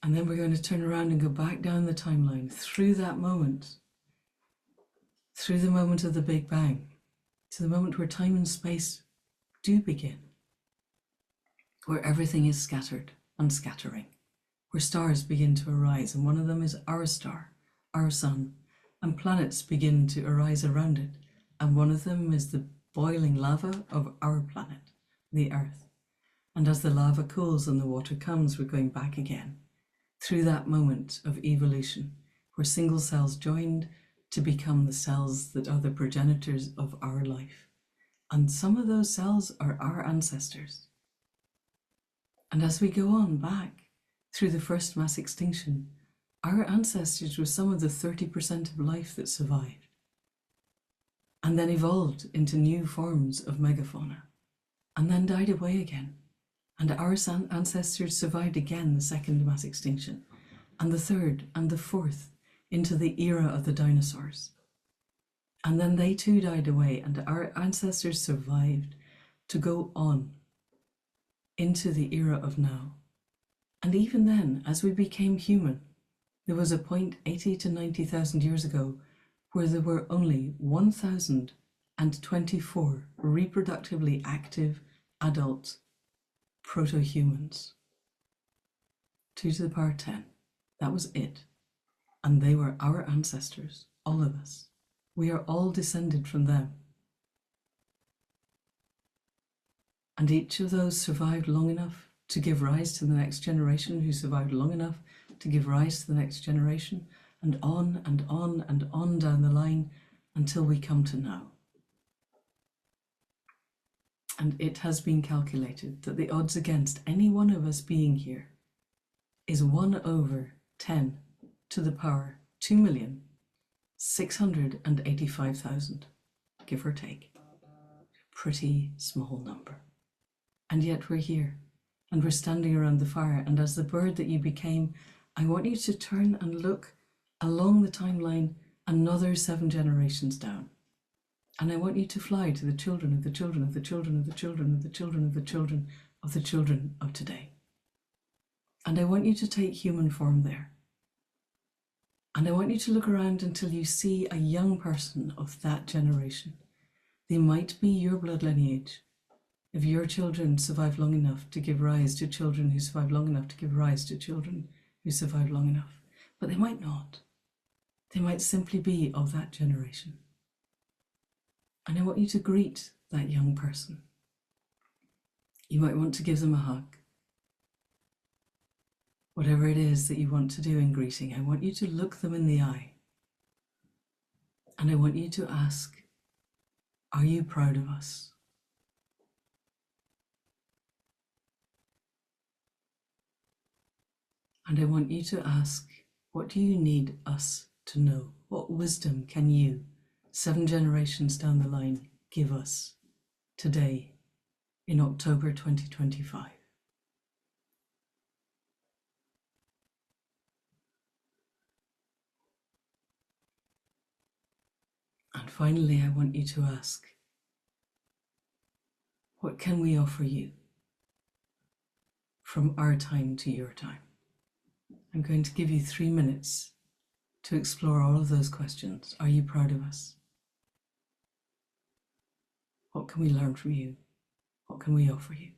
And then we're going to turn around and go back down the timeline through that moment, through the moment of the Big Bang, to the moment where time and space do begin, where everything is scattered and scattering, where stars begin to arise, and one of them is our star, our sun, and planets begin to arise around it, and one of them is the boiling lava of our planet, the earth. And as the lava cools and the water comes, we're going back again through that moment of evolution where single cells joined to become the cells that are the progenitors of our life. And some of those cells are our ancestors. And as we go on back through the first mass extinction, our ancestors were some of the 30% of life that survived, and then evolved into new forms of megafauna, and then died away again. And our ancestors survived again the second mass extinction, and the third, and the fourth, into the era of the dinosaurs. And then they too died away, and our ancestors survived to go on into the era of now. And even then, as we became human, there was a point 80 to 90,000 years ago where there were only 1,024 reproductively active adult proto-humans. 2 to the power 10. That was it. And they were our ancestors, all of us. We are all descended from them. And each of those survived long enough to give rise to the next generation, who survived long enough to give rise to the next generation, and on and on and on down the line until we come to now. And it has been calculated that the odds against any one of us being here is 1 over 10 to the power 2,685,000, give or take. Pretty small number. And yet we're here, and we're standing around the fire, and as the bird that you became, I want you to turn and look along the timeline another 7 generations down. And I want you to fly to the children of the children of the children of the children of the children of the children of the children of today. And I want you to take human form there. And I want you to look around until you see a young person of that generation. They might be your blood lineage. If your children survive long enough to give rise to children who survive long enough to give rise to children who survive long enough. But they might not. They might simply be of that generation. And I want you to greet that young person. You might want to give them a hug. Whatever it is that you want to do in greeting, I want you to look them in the eye. And I want you to ask, are you proud of us? And I want you to ask, what do you need us to know? What wisdom can you, 7 generations down the line, give us today in October 2025? And finally, I want you to ask, what can we offer you from our time to your time? I'm going to give you 3 minutes to explore all of those questions. Are you proud of us? What can we learn from you? What can we offer you?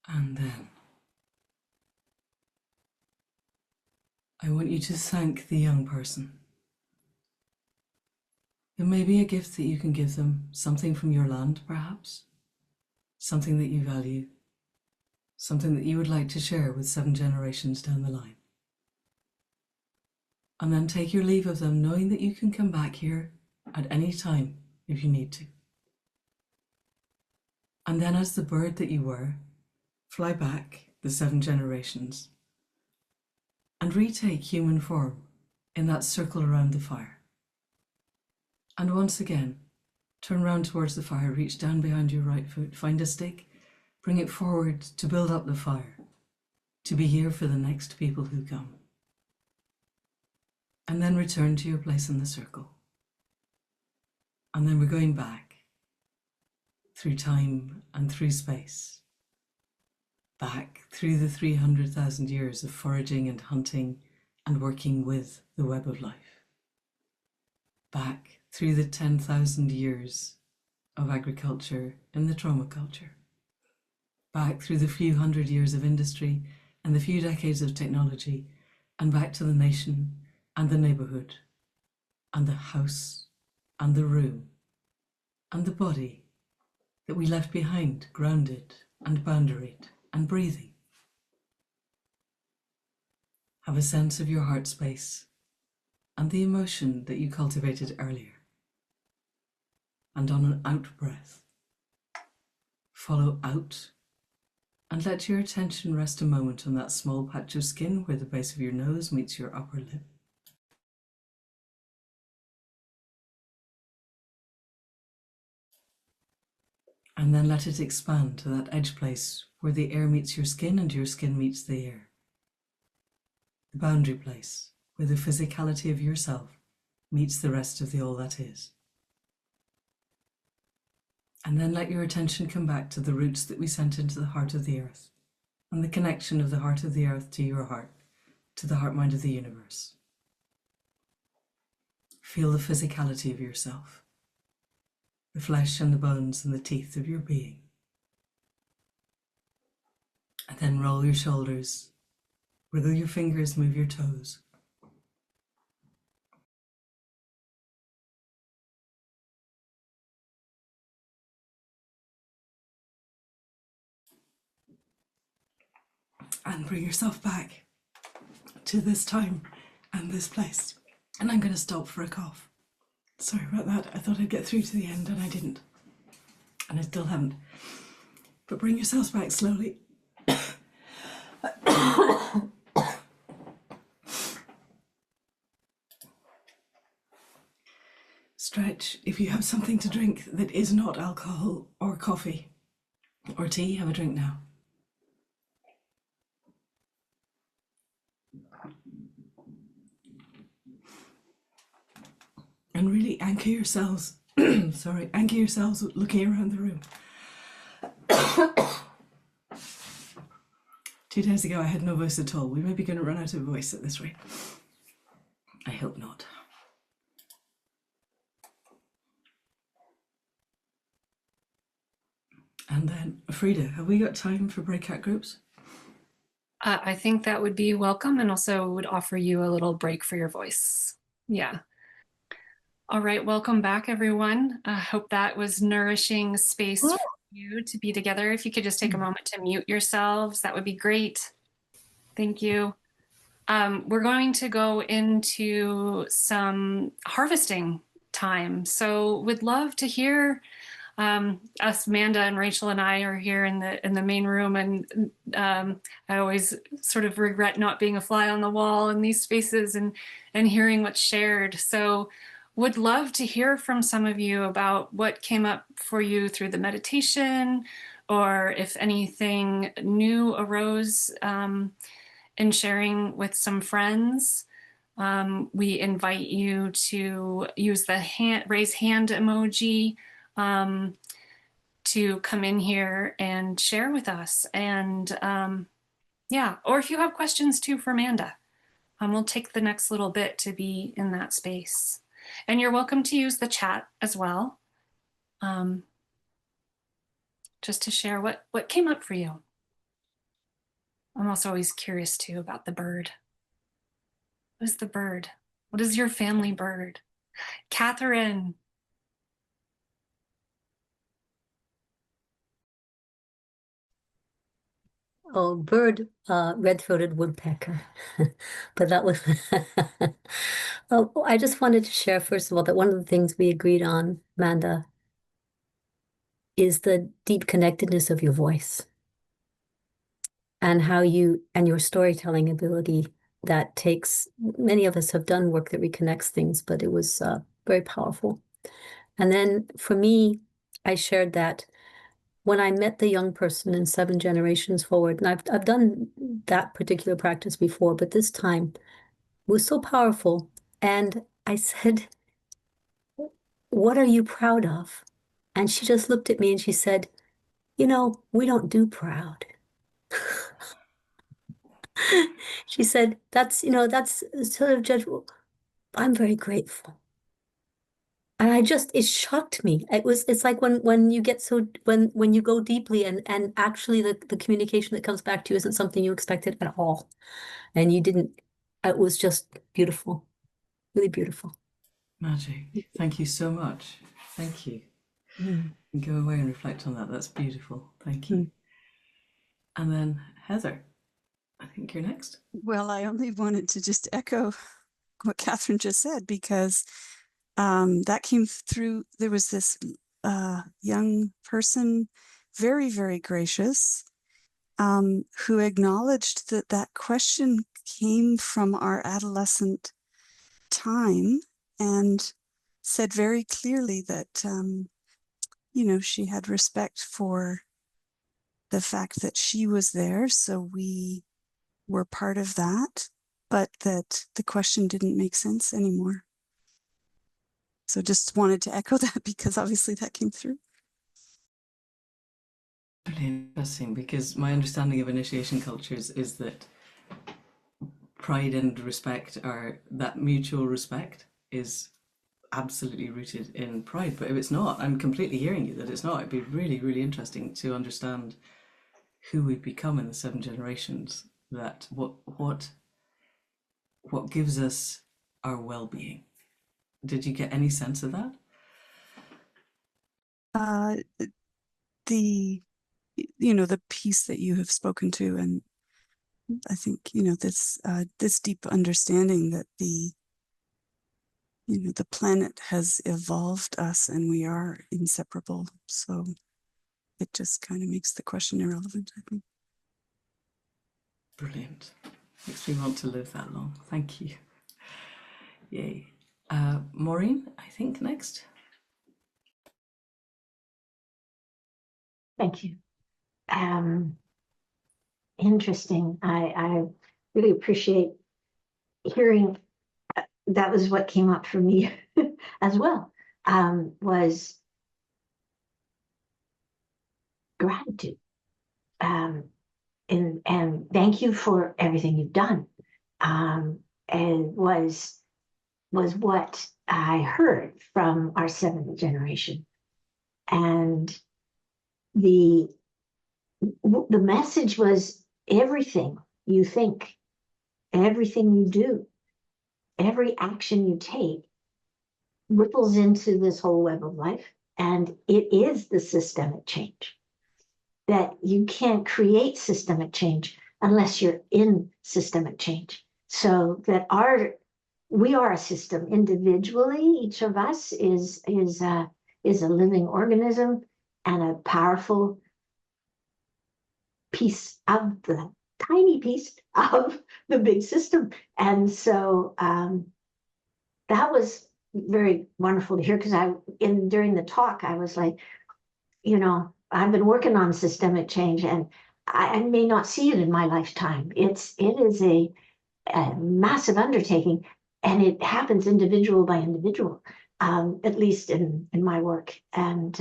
And then I want you to thank the young person. There may be a gift that you can give them, something from your land perhaps, something that you value, something that you would like to share with 7 generations down the line. And then take your leave of them, knowing that you can come back here at any time if you need to. And then as the bird that you were, fly back the 7 generations, and retake human form in that circle around the fire. And once again, turn round towards the fire, reach down behind your right foot, find a stick, bring it forward to build up the fire, to be here for the next people who come. And then return to your place in the circle. And then we're going back through time and through space, back through the 300,000 years of foraging and hunting and working with the web of life, back through the 10,000 years of agriculture in the trauma culture, back through the few hundred years of industry and the few decades of technology, and back to the nation and the neighborhood and the house and the room and the body that we left behind, grounded and boundaried and breathing. Have a sense of your heart space and the emotion that you cultivated earlier. And on an out breath, follow out and let your attention rest a moment on that small patch of skin where the base of your nose meets your upper lip. And then let it expand to that edge place where the air meets your skin and your skin meets the air. The boundary place where the physicality of yourself meets the rest of the all that is. And then let your attention come back to the roots that we sent into the heart of the earth, and the connection of the heart of the earth to your heart, to the heart mind of the universe. Feel the physicality of yourself, the flesh and the bones and the teeth of your being. And then roll your shoulders, wiggle your fingers, move your toes. And bring yourself back to this time and this place. And I'm going to stop for a cough. Sorry about that. I thought I'd get through to the end and I didn't. And I still haven't. But bring yourselves back slowly. Stretch. If you have something to drink that is not alcohol or coffee or tea, have a drink now. And really anchor yourselves, anchor yourselves looking around the room. 2 days ago I had no voice at all. We may be going to run out of voice at this rate. I hope not. And then, Frida, have we got time for breakout groups? I think that would be welcome, and also would offer you a little break for your voice. Yeah. All right, welcome back, everyone. I hope that was nourishing space for you to be together. If you could just take a moment to mute yourselves, that would be great. Thank you. We're going to go into some harvesting time. So would love to hear us, Manda and Rachel and I are here in the main room, and I always sort of regret not being a fly on the wall in these spaces and hearing what's shared. So would love to hear from some of you about what came up for you through the meditation, or if anything new arose in sharing with some friends. We invite you to use the raise hand emoji to come in here and share with us. And yeah, or if you have questions too for Manda, we'll take the next little bit to be in that space. And you're welcome to use the chat as well, just to share what came up for you. I'm also always curious too about the bird. What is the bird? What is your family bird? Catherine. Oh, bird, red-throated woodpecker. But that was, oh, I just wanted to share, first of all, that one of the things we agreed on, Manda, is the deep connectedness of your voice. and how you and your storytelling ability that takes, many of us have done work that reconnects things, but it was very powerful. And then for me, I shared that when I met the young person in 7 Generations Forward, and I've done that particular practice before, but this time it was so powerful. And I said, "What are you proud of?" And she just looked at me and she said, "You know, we don't do proud." She said, "That's, that's sort of judgmental. I'm very grateful." And it shocked me. It's like when you get so, when you go deeply and actually the communication that comes back to you isn't something you expected at all. And you didn't, it was just beautiful, really beautiful. Magic. Thank you so much. Thank you. Mm. Go away and reflect on that. That's beautiful. Thank you. Mm. And then Heather, I think you're next. Well, I only wanted to just echo what Catherine just said, because that came through. There was this young person, very, very gracious, who acknowledged that that question came from our adolescent time, and said very clearly that, she had respect for the fact that she was there, so we were part of that, but that the question didn't make sense anymore. So just wanted to echo that, because obviously that came through. Really interesting, because my understanding of initiation cultures is that pride and respect are, that mutual respect is absolutely rooted in pride. But if it's not, I'm completely hearing you that it's not. It'd be really, really interesting to understand who we've become in the 7 generations, that what gives us our well-being. Did you get any sense of that? The piece that you have spoken to, and I think this deep understanding that the planet has evolved us and we are inseparable. So it just kind of makes the question irrelevant, I think. Brilliant. Makes me want to live that long. Thank you. Yay. Maureen, I think next. Thank you. Interesting. I really appreciate hearing. That was what came up for me as well, was gratitude. And thank you for everything you've done. And was what I heard from our 7th generation. And the message was, everything you think, everything you do, every action you take ripples into this whole web of life. And it is the systemic change. That you can't create systemic change unless you're in systemic change. So that we are a system individually. Each of us is a living organism and a powerful piece of the tiny piece of the big system. And so that was very wonderful to hear, because during the talk I was like, I've been working on systemic change, and I may not see it in my lifetime. It is a massive undertaking, and it happens individual by individual, at least in my work. And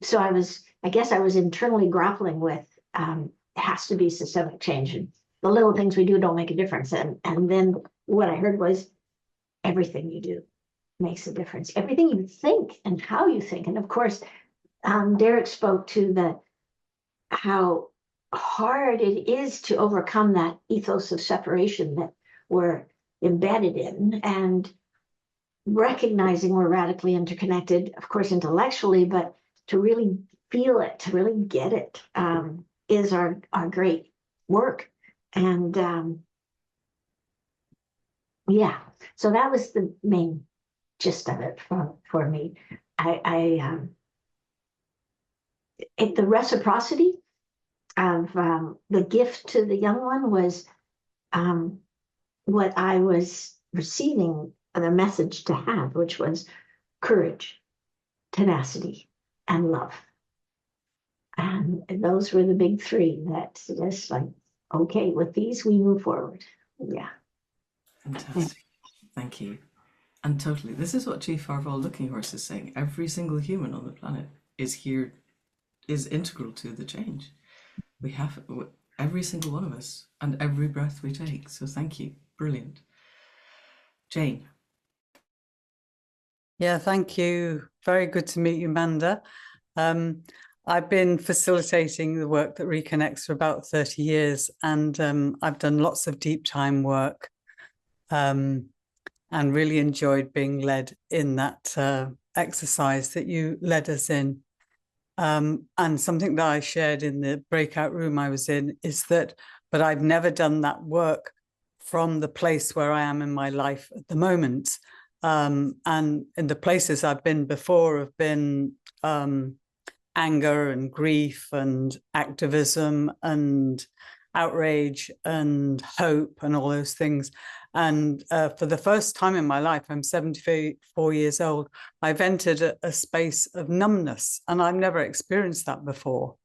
so I guess I was internally grappling with, it has to be systemic change, and the little things we do don't make a difference. And then what I heard was, everything you do makes a difference. Everything you think and how you think. And of course, Derek spoke to how hard it is to overcome that ethos of separation that we're embedded in, and recognizing we're radically interconnected, of course, intellectually, but to really feel it, to really get it, is our great work. And yeah, so that was the main gist of it for me. The reciprocity of the gift to the young one was what I was receiving the message to have, which was courage, tenacity, and love. And those were the big three that just like, okay, with these we move forward. Yeah. Fantastic. Thank you. And totally, this is what Chief Farval Looking Horse is saying. Every single human on the planet is integral to the change. We have every single one of us and every breath we take. So thank you. Brilliant. Jane. Yeah, thank you. Very good to meet you, Manda. I've been facilitating the work that Reconnects for about 30 years, and I've done lots of deep time work and really enjoyed being led in that exercise that you led us in. And something that I shared in the breakout room I was in is that, but I've never done that work from the place where I am in my life at the moment. And in the places I've been before have been anger and grief and activism and outrage and hope and all those things. And for the first time in my life, I'm 74 years old, I've entered a space of numbness, and I've never experienced that before.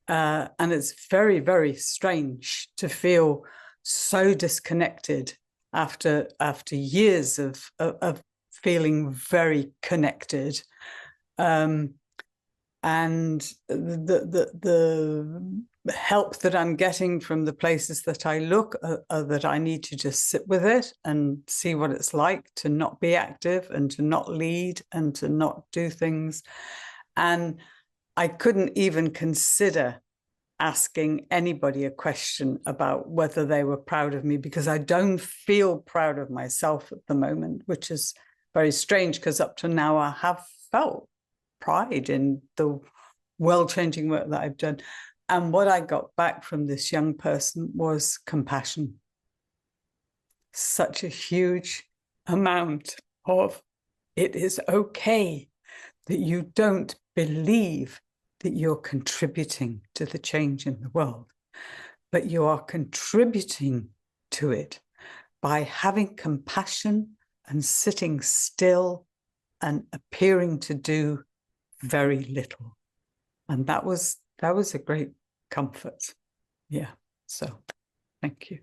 And it's very, very strange to feel so disconnected after years of feeling very connected. And the help that I'm getting from the places that I look that I need to just sit with it and see what it's like to not be active and to not lead and to not do things. And I couldn't even consider asking anybody a question about whether they were proud of me, because I don't feel proud of myself at the moment, which is very strange, because up to now I have felt pride in the world-changing work that I've done. And what I got back from this young person was compassion. Such a huge amount of, it is okay that you don't believe that you're contributing to the change in the world, but you are contributing to it by having compassion and sitting still and appearing to do very little. And that was a great comfort. Yeah. So thank you.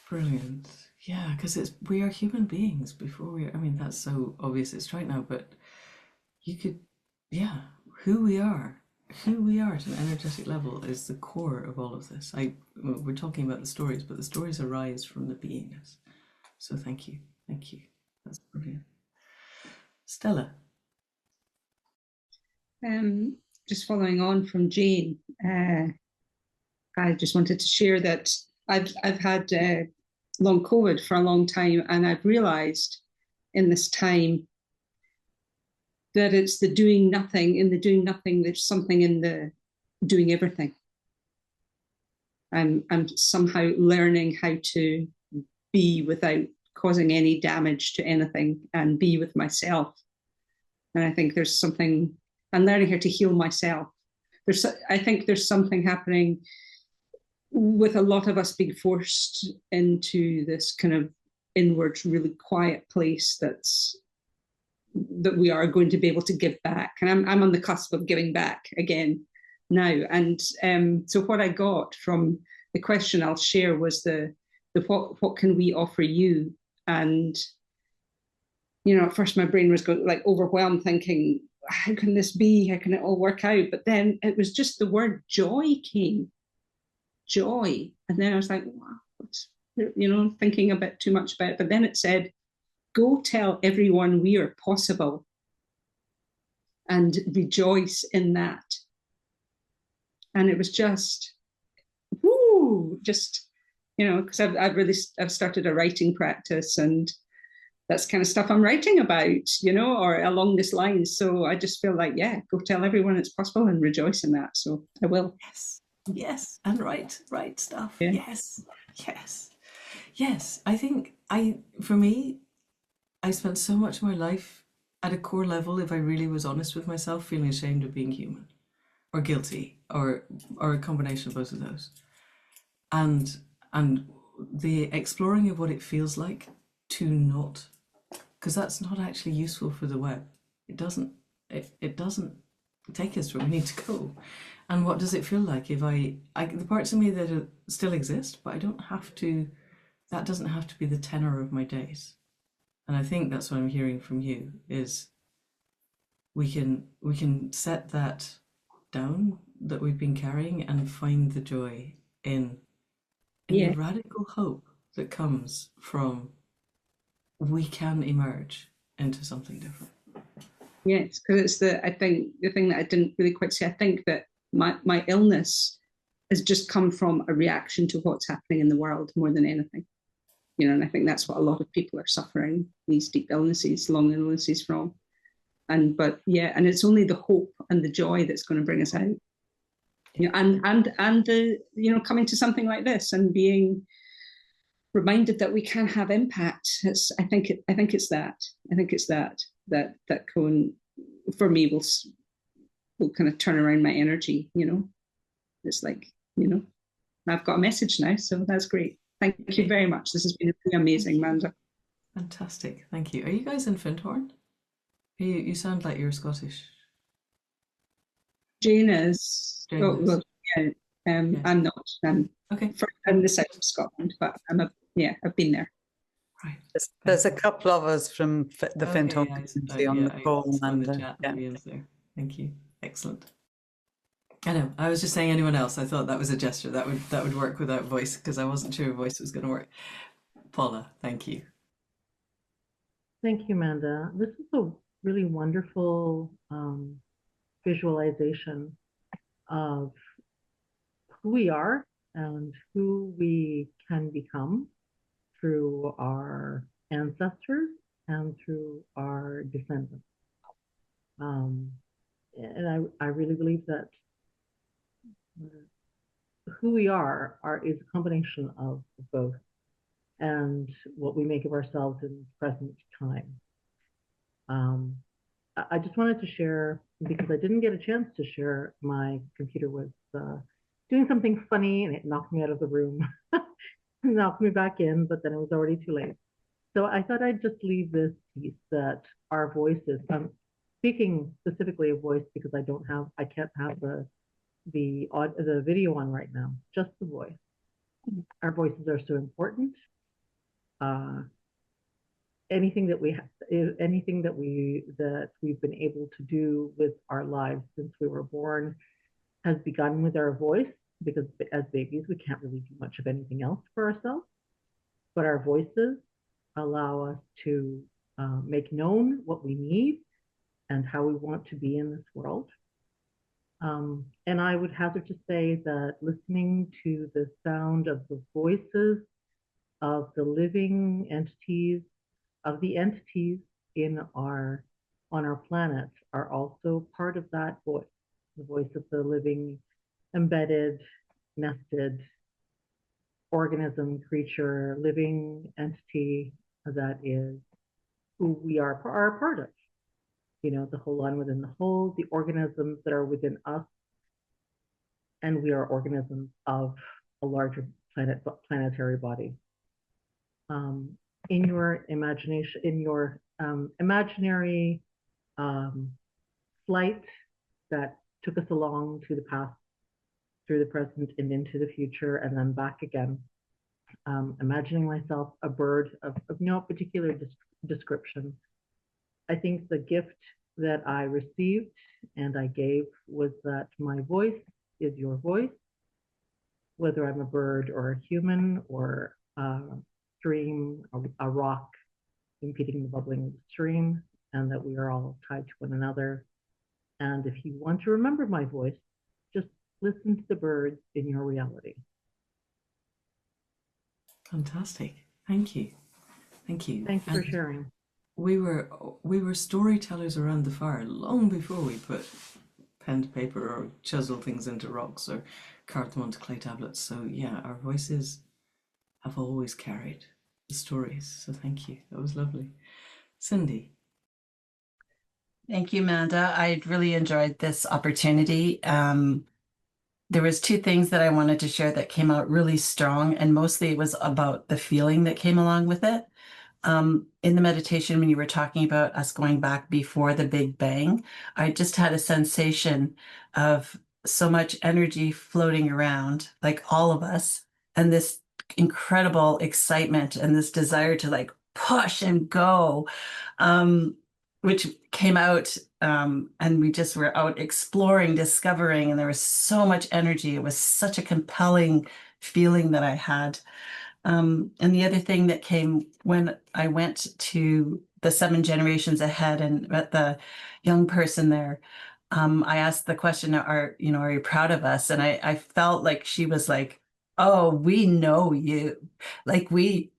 Brilliant. Yeah, because we are human beings before I mean, that's so obvious it's right now, but you could, yeah, who we are at an energetic level is the core of all of this. We're talking about the stories, but the stories arise from the beingness. So thank you. That's brilliant. Stella. Just following on from Jane, I just wanted to share that I've had long COVID for a long time, and I've realized in this time that it's the doing nothing. In the doing nothing, there's something in the doing everything. I'm somehow learning how to be without causing any damage to anything and be with myself. And I think there's something, I'm learning how to heal myself. I think there's something happening with a lot of us being forced into this kind of inward, really quiet place that we are going to be able to give back. And I'm on the cusp of giving back again now. And so what I got from the question I'll share was the what can we offer you? And at first my brain was going like overwhelmed, thinking, how can this be? How can it all work out? But then it was just the word joy came. Joy. And then I was like, wow, thinking a bit too much about it. But then it said, go tell everyone we are possible and rejoice in that. And it was just, because I've started a writing practice, and that's kind of stuff I'm writing about, or along this line. So I just feel like, yeah, go tell everyone it's possible and rejoice in that. So I will. Yes. And write stuff. Yeah. Yes. I think for me, I spent so much of my life at a core level, if I really was honest with myself, feeling ashamed of being human. or guilty, or a combination of both of those. And the exploring of what it feels like to not, because that's not actually useful for the web. It doesn't take us where we need to go. And what does it feel like if I the parts of me that still exist, but I don't have to, that doesn't have to be the tenor of my days. And I think that's what I'm hearing from you, is we can set that down that we've been carrying and find the joy in Yeah. the radical hope that comes from we can emerge into something different. Yes, because it's I think the thing that I didn't really quite say, I think that my illness has just come from a reaction to what's happening in the world more than anything. You know, and I think that's what a lot of people are suffering, these deep illnesses, long illnesses from. And it's only the hope and the joy that's going to bring us out. You know, and the, you know, coming to something like this and being reminded that we can have impact. I think it's that Cohen, for me, will kind of turn around my energy. You know, it's like, you know, I've got a message now, so that's great. Thank you very much. This has been really amazing, Manda. Fantastic, thank you. Are you guys in Findhorn? You sound like you're Scottish. Jane is. Jane Oh, is. well, yeah. Yeah. I'm not. Okay. I'm the south of Scotland, but I've been there. Right. There's a couple of us from the Okay, Findhorn community on the call, and and chat there. Thank you. Excellent. I know. I was just saying anyone else. I thought that was a gesture that would work without voice, because I wasn't sure if voice was going to work. Paula, thank you. Thank you, Manda. This is a really wonderful visualization of who we are and who we can become through our ancestors and through our descendants. And I really believe that who we are is a combination of both, and what we make of ourselves in present time. I just wanted to share, because I didn't get a chance to share, my computer was doing something funny and it knocked me out of the room, knocked me back in, but then it was already too late. So I thought I'd just leave this piece that our voices, I'm speaking specifically of voice because I can't have the video on right now, just the voice. Our voices are so important. Anything that we've been able to do with our lives since we were born has begun with our voice, because as babies we can't really do much of anything else for ourselves, but our voices allow us to make known what we need and how we want to be in this world. And I would hazard to say that listening to the sound of the voices of the living entities, of the entities on our planet, are also part of that voice, the voice of the living, embedded, nested organism, creature, living entity that is who we are a part of. You know, the whole one within the whole, the organisms that are within us, and we are organisms of a larger planetary body. In your imagination, in your imaginary flight that took us along to the past, through the present, and into the future, and then back again, imagining myself a bird of no particular description. I think the gift that I received and I gave was that my voice is your voice, whether I'm a bird or a human or a stream, a rock impeding the bubbling of the stream, and that we are all tied to one another. And if you want to remember my voice, just listen to the birds in your reality. Fantastic. Thank you. Thank you. Thank you for sharing. We were storytellers around the fire long before we put pen to paper or chisel things into rocks or carved them onto clay tablets. So yeah, our voices have always carried the stories. So thank you. That was lovely. Cindy. Thank you, Manda. I really enjoyed this opportunity. There was two things that I wanted to share that came out really strong, and mostly it was about the feeling that came along with it. In the meditation, when you were talking about us going back before the Big Bang, I just had a sensation of so much energy floating around, like all of us, and this incredible excitement and this desire to like push and go, which came out, and we just were out exploring, discovering, and there was so much energy. It was such a compelling feeling that I had. And the other thing that came when I went to the 7 generations ahead and met the young person there, I asked the question, are you proud of us? And I felt like she was like, oh, we know you. Like, we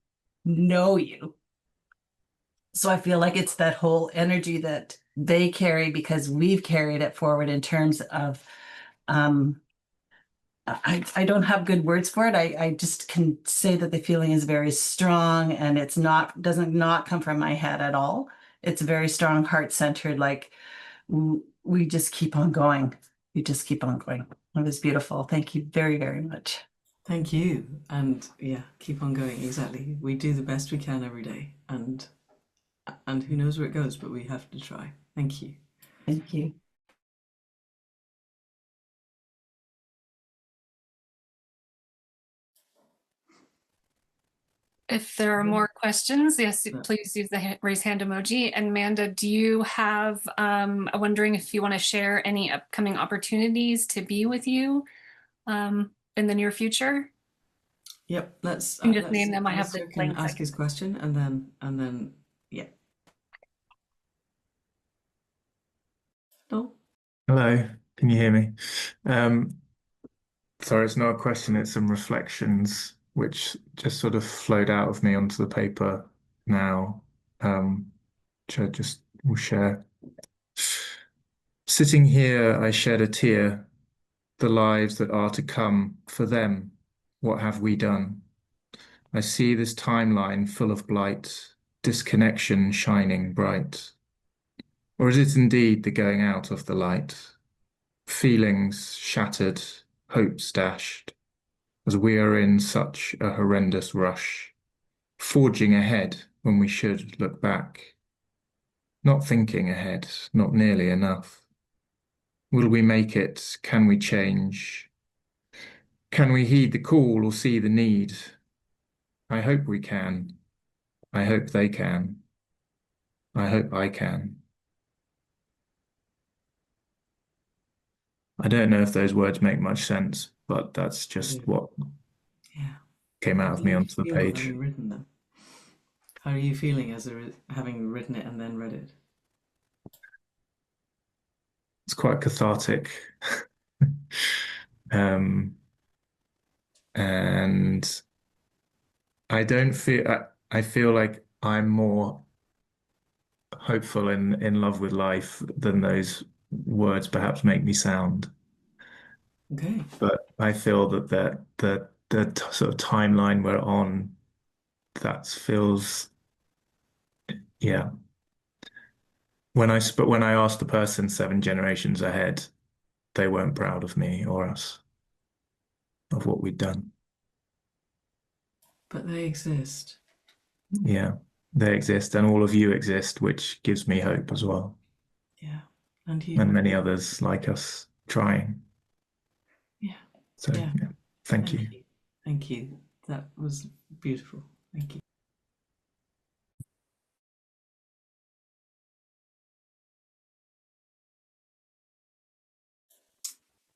know you. So I feel like it's that whole energy that they carry because we've carried it forward in terms of, I don't have good words for it. I just can say that the feeling is very strong, and doesn't not come from my head at all. It's very strong, heart-centered, like we just keep on going. We just keep on going. It was beautiful. Thank you very, very much. Thank you. And yeah, keep on going. Exactly. We do the best we can every day, and who knows where it goes, but we have to try. Thank you. Thank you. If there are more questions, yes, please use the raise hand emoji. And Manda, do you have, I'm wondering if you want to share any upcoming opportunities to be with you in the near future? Yep, let's You can just name them. I have the Alistair can blank ask second. his question, and then yeah. No. Hello, can you hear me? Sorry, it's not a question, it's some reflections which just sort of flowed out of me onto the paper now, which I just will share. Sitting here, I shed a tear. The lives that are to come, for them, what have we done? I see this timeline full of blight, disconnection shining bright. Or is it indeed the going out of the light? Feelings shattered, hopes dashed, as we are in such a horrendous rush, forging ahead when we should look back, not thinking ahead, not nearly enough. Will we make it? Can we change? Can we heed the call or see the need? I hope we can. I hope they can. I hope I can. I don't know if those words make much sense, but that's just what came out of me onto the page. Having written them? How are you feeling having written it and then read it? It's quite cathartic. And I feel like I'm more hopeful and in love with life than those words perhaps make me sound. Okay. But I feel that the sort of timeline we're on, that feels, yeah. When I asked the person 7 generations ahead, they weren't proud of me or us, of what we'd done. But they exist. Yeah, they exist, and all of you exist, which gives me hope as well. Yeah, and you. And many others like us trying. Yeah. So yeah, thank you. Thank you. That was beautiful. Thank you.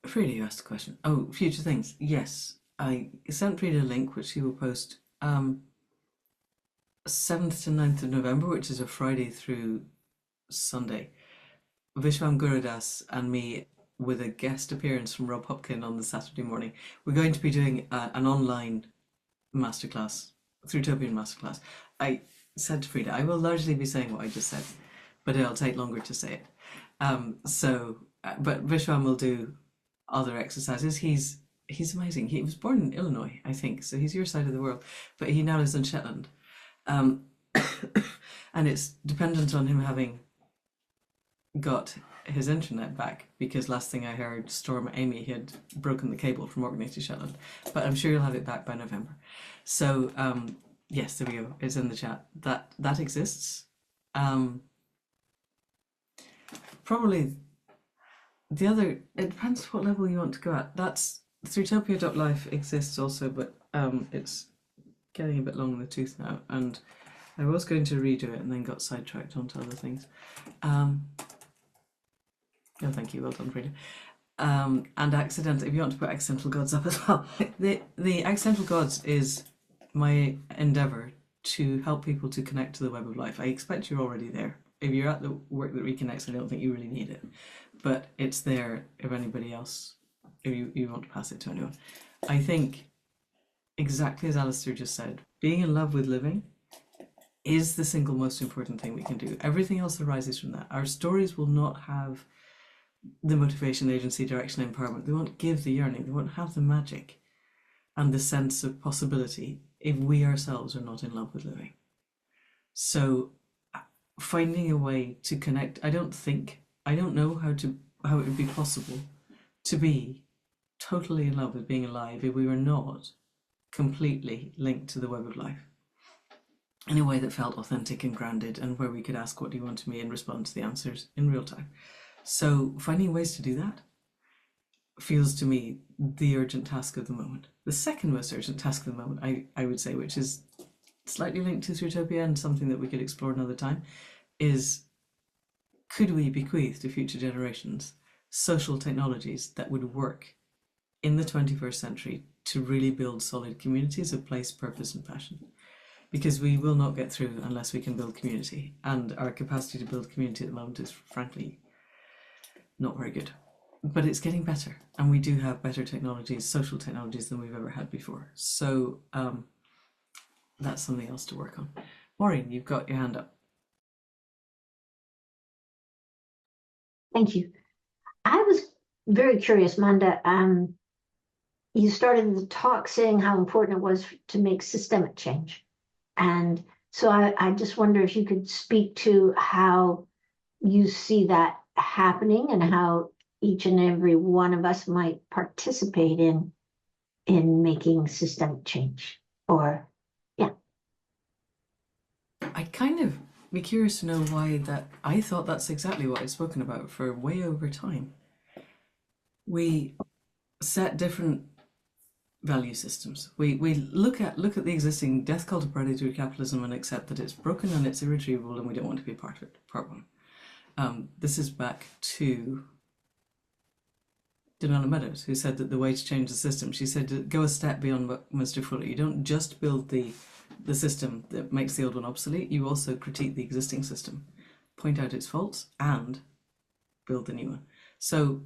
Frida, you asked a question. Oh, future things. Yes, I sent Frida a link which she will post 7th to 9th of November, which is a Friday through Sunday. Vishwam Gurudas and me, with a guest appearance from Rob Hopkin on the Saturday morning. We're going to be doing an online masterclass, Thrutopian masterclass. I said to Frida, I will largely be saying what I just said, but it'll take longer to say it. But Vishwam will do other exercises. He's amazing. He was born in Illinois, I think, so he's your side of the world, but he now lives in Shetland. And it's dependent on him having got his internet back, because last thing I heard, Storm Amy had broken the cable from Organized Shetland, but I'm sure you'll have it back by November. So yes, there we go. It's in the chat. That exists. Probably the other, it depends what level you want to go at. That's Thrutopia.life exists also, but it's getting a bit long in the tooth now, and I was going to redo it and then got sidetracked onto other things. No, thank you. Well done, Frida. And accidental. If you want to put accidental gods up as well, the accidental gods is my endeavor to help people to connect to the web of life. I expect you're already there. If you're at the work that reconnects, I don't think you really need it, but it's there if anybody else, if you want to pass it to anyone. I think exactly as Alistair just said, being in love with living is the single most important thing we can do. Everything else arises from that. Our stories will not have the motivation, agency, direction, empowerment. They won't give the yearning. They won't have the magic and the sense of possibility if we ourselves are not in love with living. So finding a way to connect, I don't know how it would be possible to be totally in love with being alive if we were not completely linked to the web of life in a way that felt authentic and grounded, and where we could ask, what do you want of me, and respond to the answers in real time. So finding ways to do that feels to me the urgent task of the moment. The second most urgent task of the moment, I would say, which is slightly linked to Thrutopia and something that we could explore another time, is could we bequeath to future generations social technologies that would work in the 21st century to really build solid communities of place, purpose, and passion? Because we will not get through unless we can build community, and our capacity to build community at the moment is frankly not very good. But it's getting better, and we do have better technologies, social technologies, than we've ever had before. So that's something else to work on. Maureen, you've got your hand up. Thank you. I was very curious, Manda. You started the talk saying how important it was to make systemic change. And so I just wonder if you could speak to how you see that happening and how each and every one of us might participate in making systemic change. Or I'd kind of be curious to know why that. I thought that's exactly what I'd spoken about for way over time. We set different value systems. We look at the existing death cult of predatory capitalism and accept that it's broken and it's irretrievable and we don't want to be a part of it. Part one. This is back to Donella Meadows, who said that the way to change the system, she said, go a step beyond what Mr. Fuller. You don't just build the system that makes the old one obsolete, you also critique the existing system, point out its faults, and build the new one. So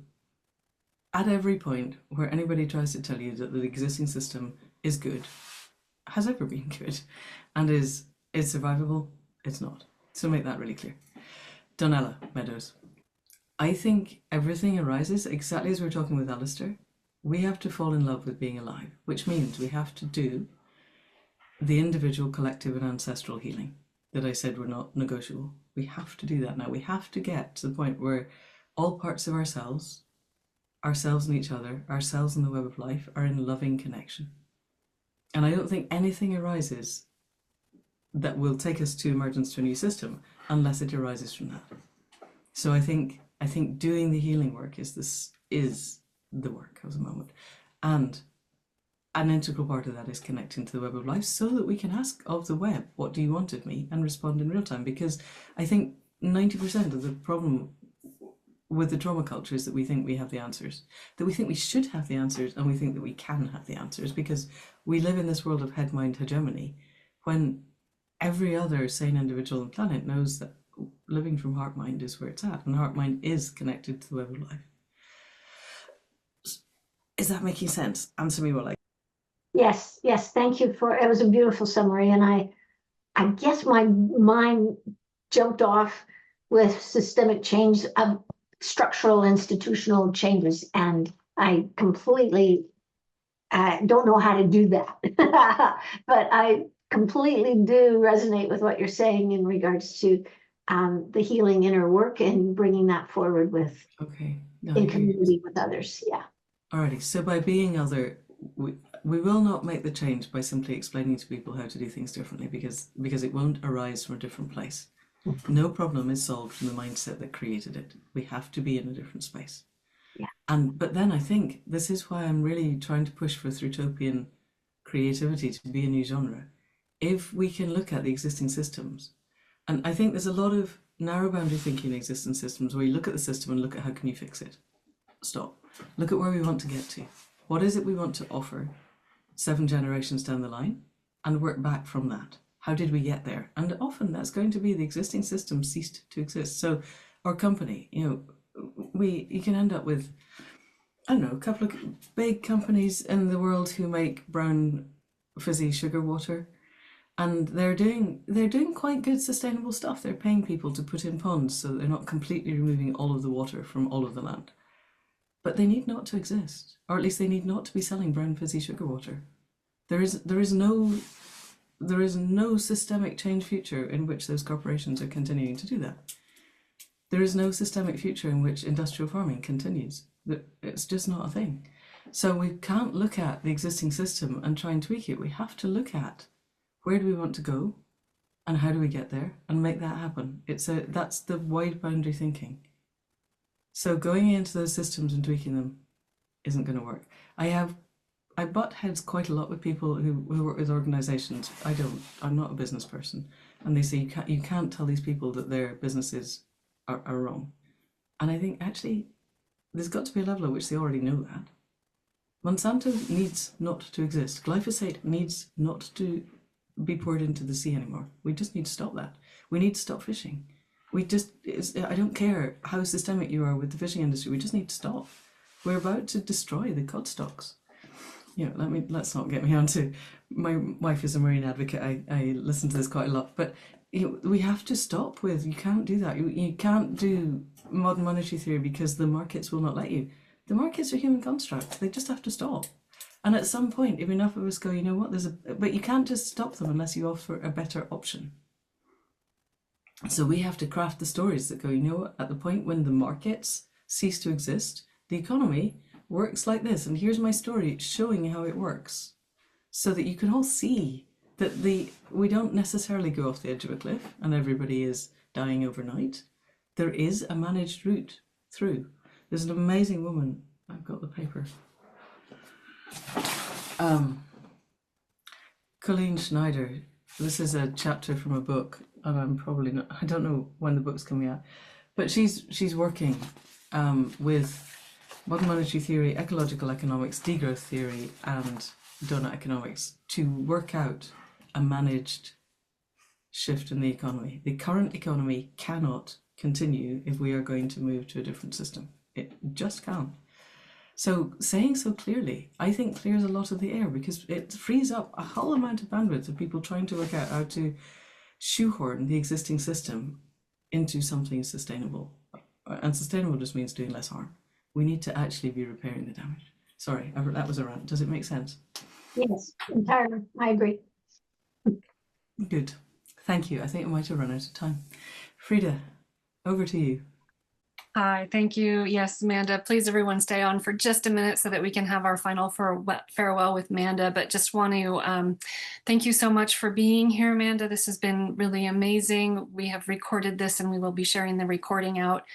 at every point where anybody tries to tell you that the existing system is good, has ever been good, and is survivable, it's not. So make that really clear. Donella Meadows. I think everything arises exactly as we were talking with Alistair. We have to fall in love with being alive, which means we have to do the individual, collective, and ancestral healing that I said were not negotiable. We have to do that now. We have to get to the point where all parts of ourselves and each other, ourselves and the web of life, are in loving connection. And I don't think anything arises that will take us to emergence to a new system unless it arises from that. So I think doing the healing work is the work of the moment. And an integral part of that is connecting to the web of life so that we can ask of the web, what do you want of me, and respond in real time. Because I think 90% of the problem with the trauma culture is that we think we have the answers, that we think we should have the answers, and we think that we can have the answers because we live in this world of head-mind hegemony when every other sane individual on the planet knows that living from heart-mind is where it's at, and heart-mind is connected to the web of life. Is that making sense? Answer me what I... yes, thank you for it. Was a beautiful summary, and I guess my mind jumped off with systemic change of structural institutional changes, and I completely don't know how to do that. But I completely do resonate with what you're saying in regards to the healing inner work and bringing that forward with Okay. No, in community with others. Yeah. Alrighty. So by being other, we will not make the change by simply explaining to people how to do things differently, because it won't arise from a different place. No problem is solved from the mindset that created it. We have to be in a different space. Yeah. But then I think this is why I'm really trying to push for Thrutopian creativity to be a new genre. If we can look at the existing systems, and I think there's a lot of narrow boundary thinking in existing systems where you look at the system and look at how can you fix it. Stop. Look at where we want to get to. What is it we want to offer 7 generations down the line, and work back from that. How did we get there? And often that's going to be the existing system ceased to exist. So our company, you can end up with, I don't know, a couple of big companies in the world who make brown fizzy sugar water, and they're doing quite good sustainable stuff. They're paying people to put in ponds so they're not completely removing all of the water from all of the land. But they need not to exist, or at least they need not to be selling brown fizzy sugar water. There is no systemic change future in which those corporations are continuing to do that. There is no systemic future in which industrial farming continues. It's just not a thing. So we can't look at the existing system and try and tweak it. We have to look at where do we want to go and how do we get there and make that happen. That's the wide boundary thinking. So going into those systems and tweaking them isn't going to work. I butt heads quite a lot with people who work with organizations. I'm not a business person, and they say you can't tell these people that their businesses are wrong. And I think actually there's got to be a level at which they already know that. Monsanto needs not to exist. Glyphosate needs not to be poured into the sea anymore. We just need to stop that. We need to stop fishing. I don't care how systemic you are with the fishing industry, we just need to stop. We're about to destroy the cod stocks. Let's not get me onto, my wife is a marine advocate, I listen to this quite a lot, but we have to stop with, you can't do that. You can't do modern monetary theory because the markets will not let you. The markets are human constructs, they just have to stop. And at some point, if enough of us go, you know what, but you can't just stop them unless you offer a better option. So we have to craft the stories that go, you know what, at the point when the markets cease to exist, the economy works like this. And here's my story showing how it works, so that you can all see that we don't necessarily go off the edge of a cliff and everybody is dying overnight. There is a managed route through. There's an amazing woman, I've got the paper, Colleen Schneider. This is a chapter from a book, and I don't know when the book's coming out, but she's working with modern monetary theory, ecological economics, degrowth theory, and donut economics to work out a managed shift in the economy. The current economy cannot continue if we are going to move to a different system. It just can't. So saying so clearly, I think clears a lot of the air, because it frees up a whole amount of bandwidth of people trying to work out how to shoehorn the existing system into something sustainable. And sustainable just means doing less harm. We need to actually be repairing the damage. Sorry, that was a rant. Does it make sense? Yes, entirely. I agree. Good. Thank you. I think I might have run out of time. Frida, over to you. Hi, thank you. Yes, Manda, please everyone stay on for just a minute so that we can have our final farewell with Manda. But just want to thank you so much for being here, Manda. This has been really amazing. We have recorded this and we will be sharing the recording out.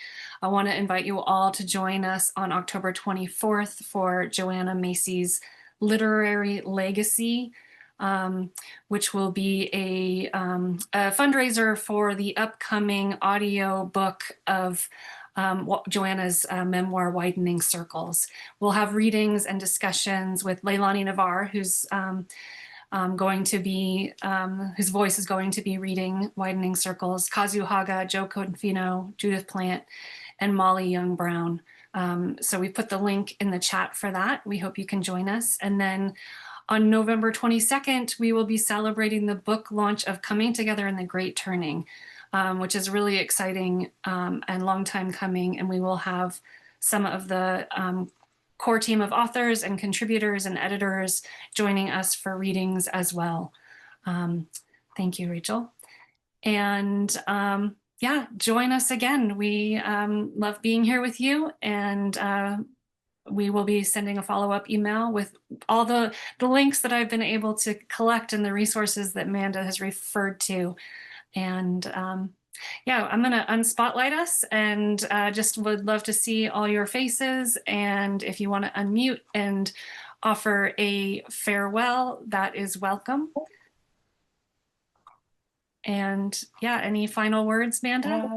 I want to invite you all to join us on October 24th for Joanna Macy's Literary Legacy, which will be a fundraiser for the upcoming audio book of Joanna's memoir, Widening Circles. We'll have readings and discussions with Leilani Navar, who's going to be, whose voice is going to be reading Widening Circles, Kazu Haga, Joe Confino, Judith Plant, and Molly Young Brown. So we put the link in the chat for that. We hope you can join us. And then on November 22nd, we will be celebrating the book launch of Coming Together in the Great Turning, which is really exciting and long time coming. And we will have some of the core team of authors and contributors and editors joining us for readings as well. Thank you, Rachel. And yeah, join us again. We love being here with you, and we will be sending a follow-up email with all the links that I've been able to collect and the resources that Manda has referred to. And yeah, I'm going to unspotlight us, and just would love to see all your faces. And if you want to unmute and offer a farewell, that is welcome. And yeah, any final words, Manda?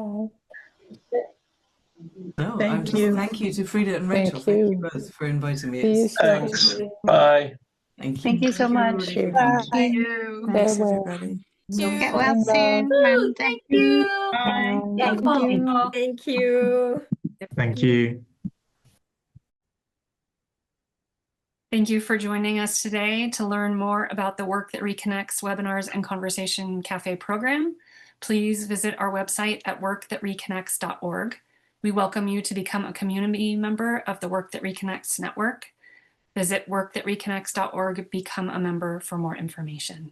No, Thank you. Thank you to Frida and Rachel. Thank you both for inviting me. See you It's Bye. Thank you. Thank you so much. everybody, for Bye. coming. Thanks, Farewell. everybody. Get well Bye. soon. Woo, thank you. Bye. Thank you. Thank you. Thank you. Thank you for joining us today. To learn more about the work that Reconnects webinars and Conversation Cafe program, please visit our website at workthatreconnects.org. We welcome you to become a community member of the Work That Reconnects network. Visit workthatreconnects.org, become a member for more information.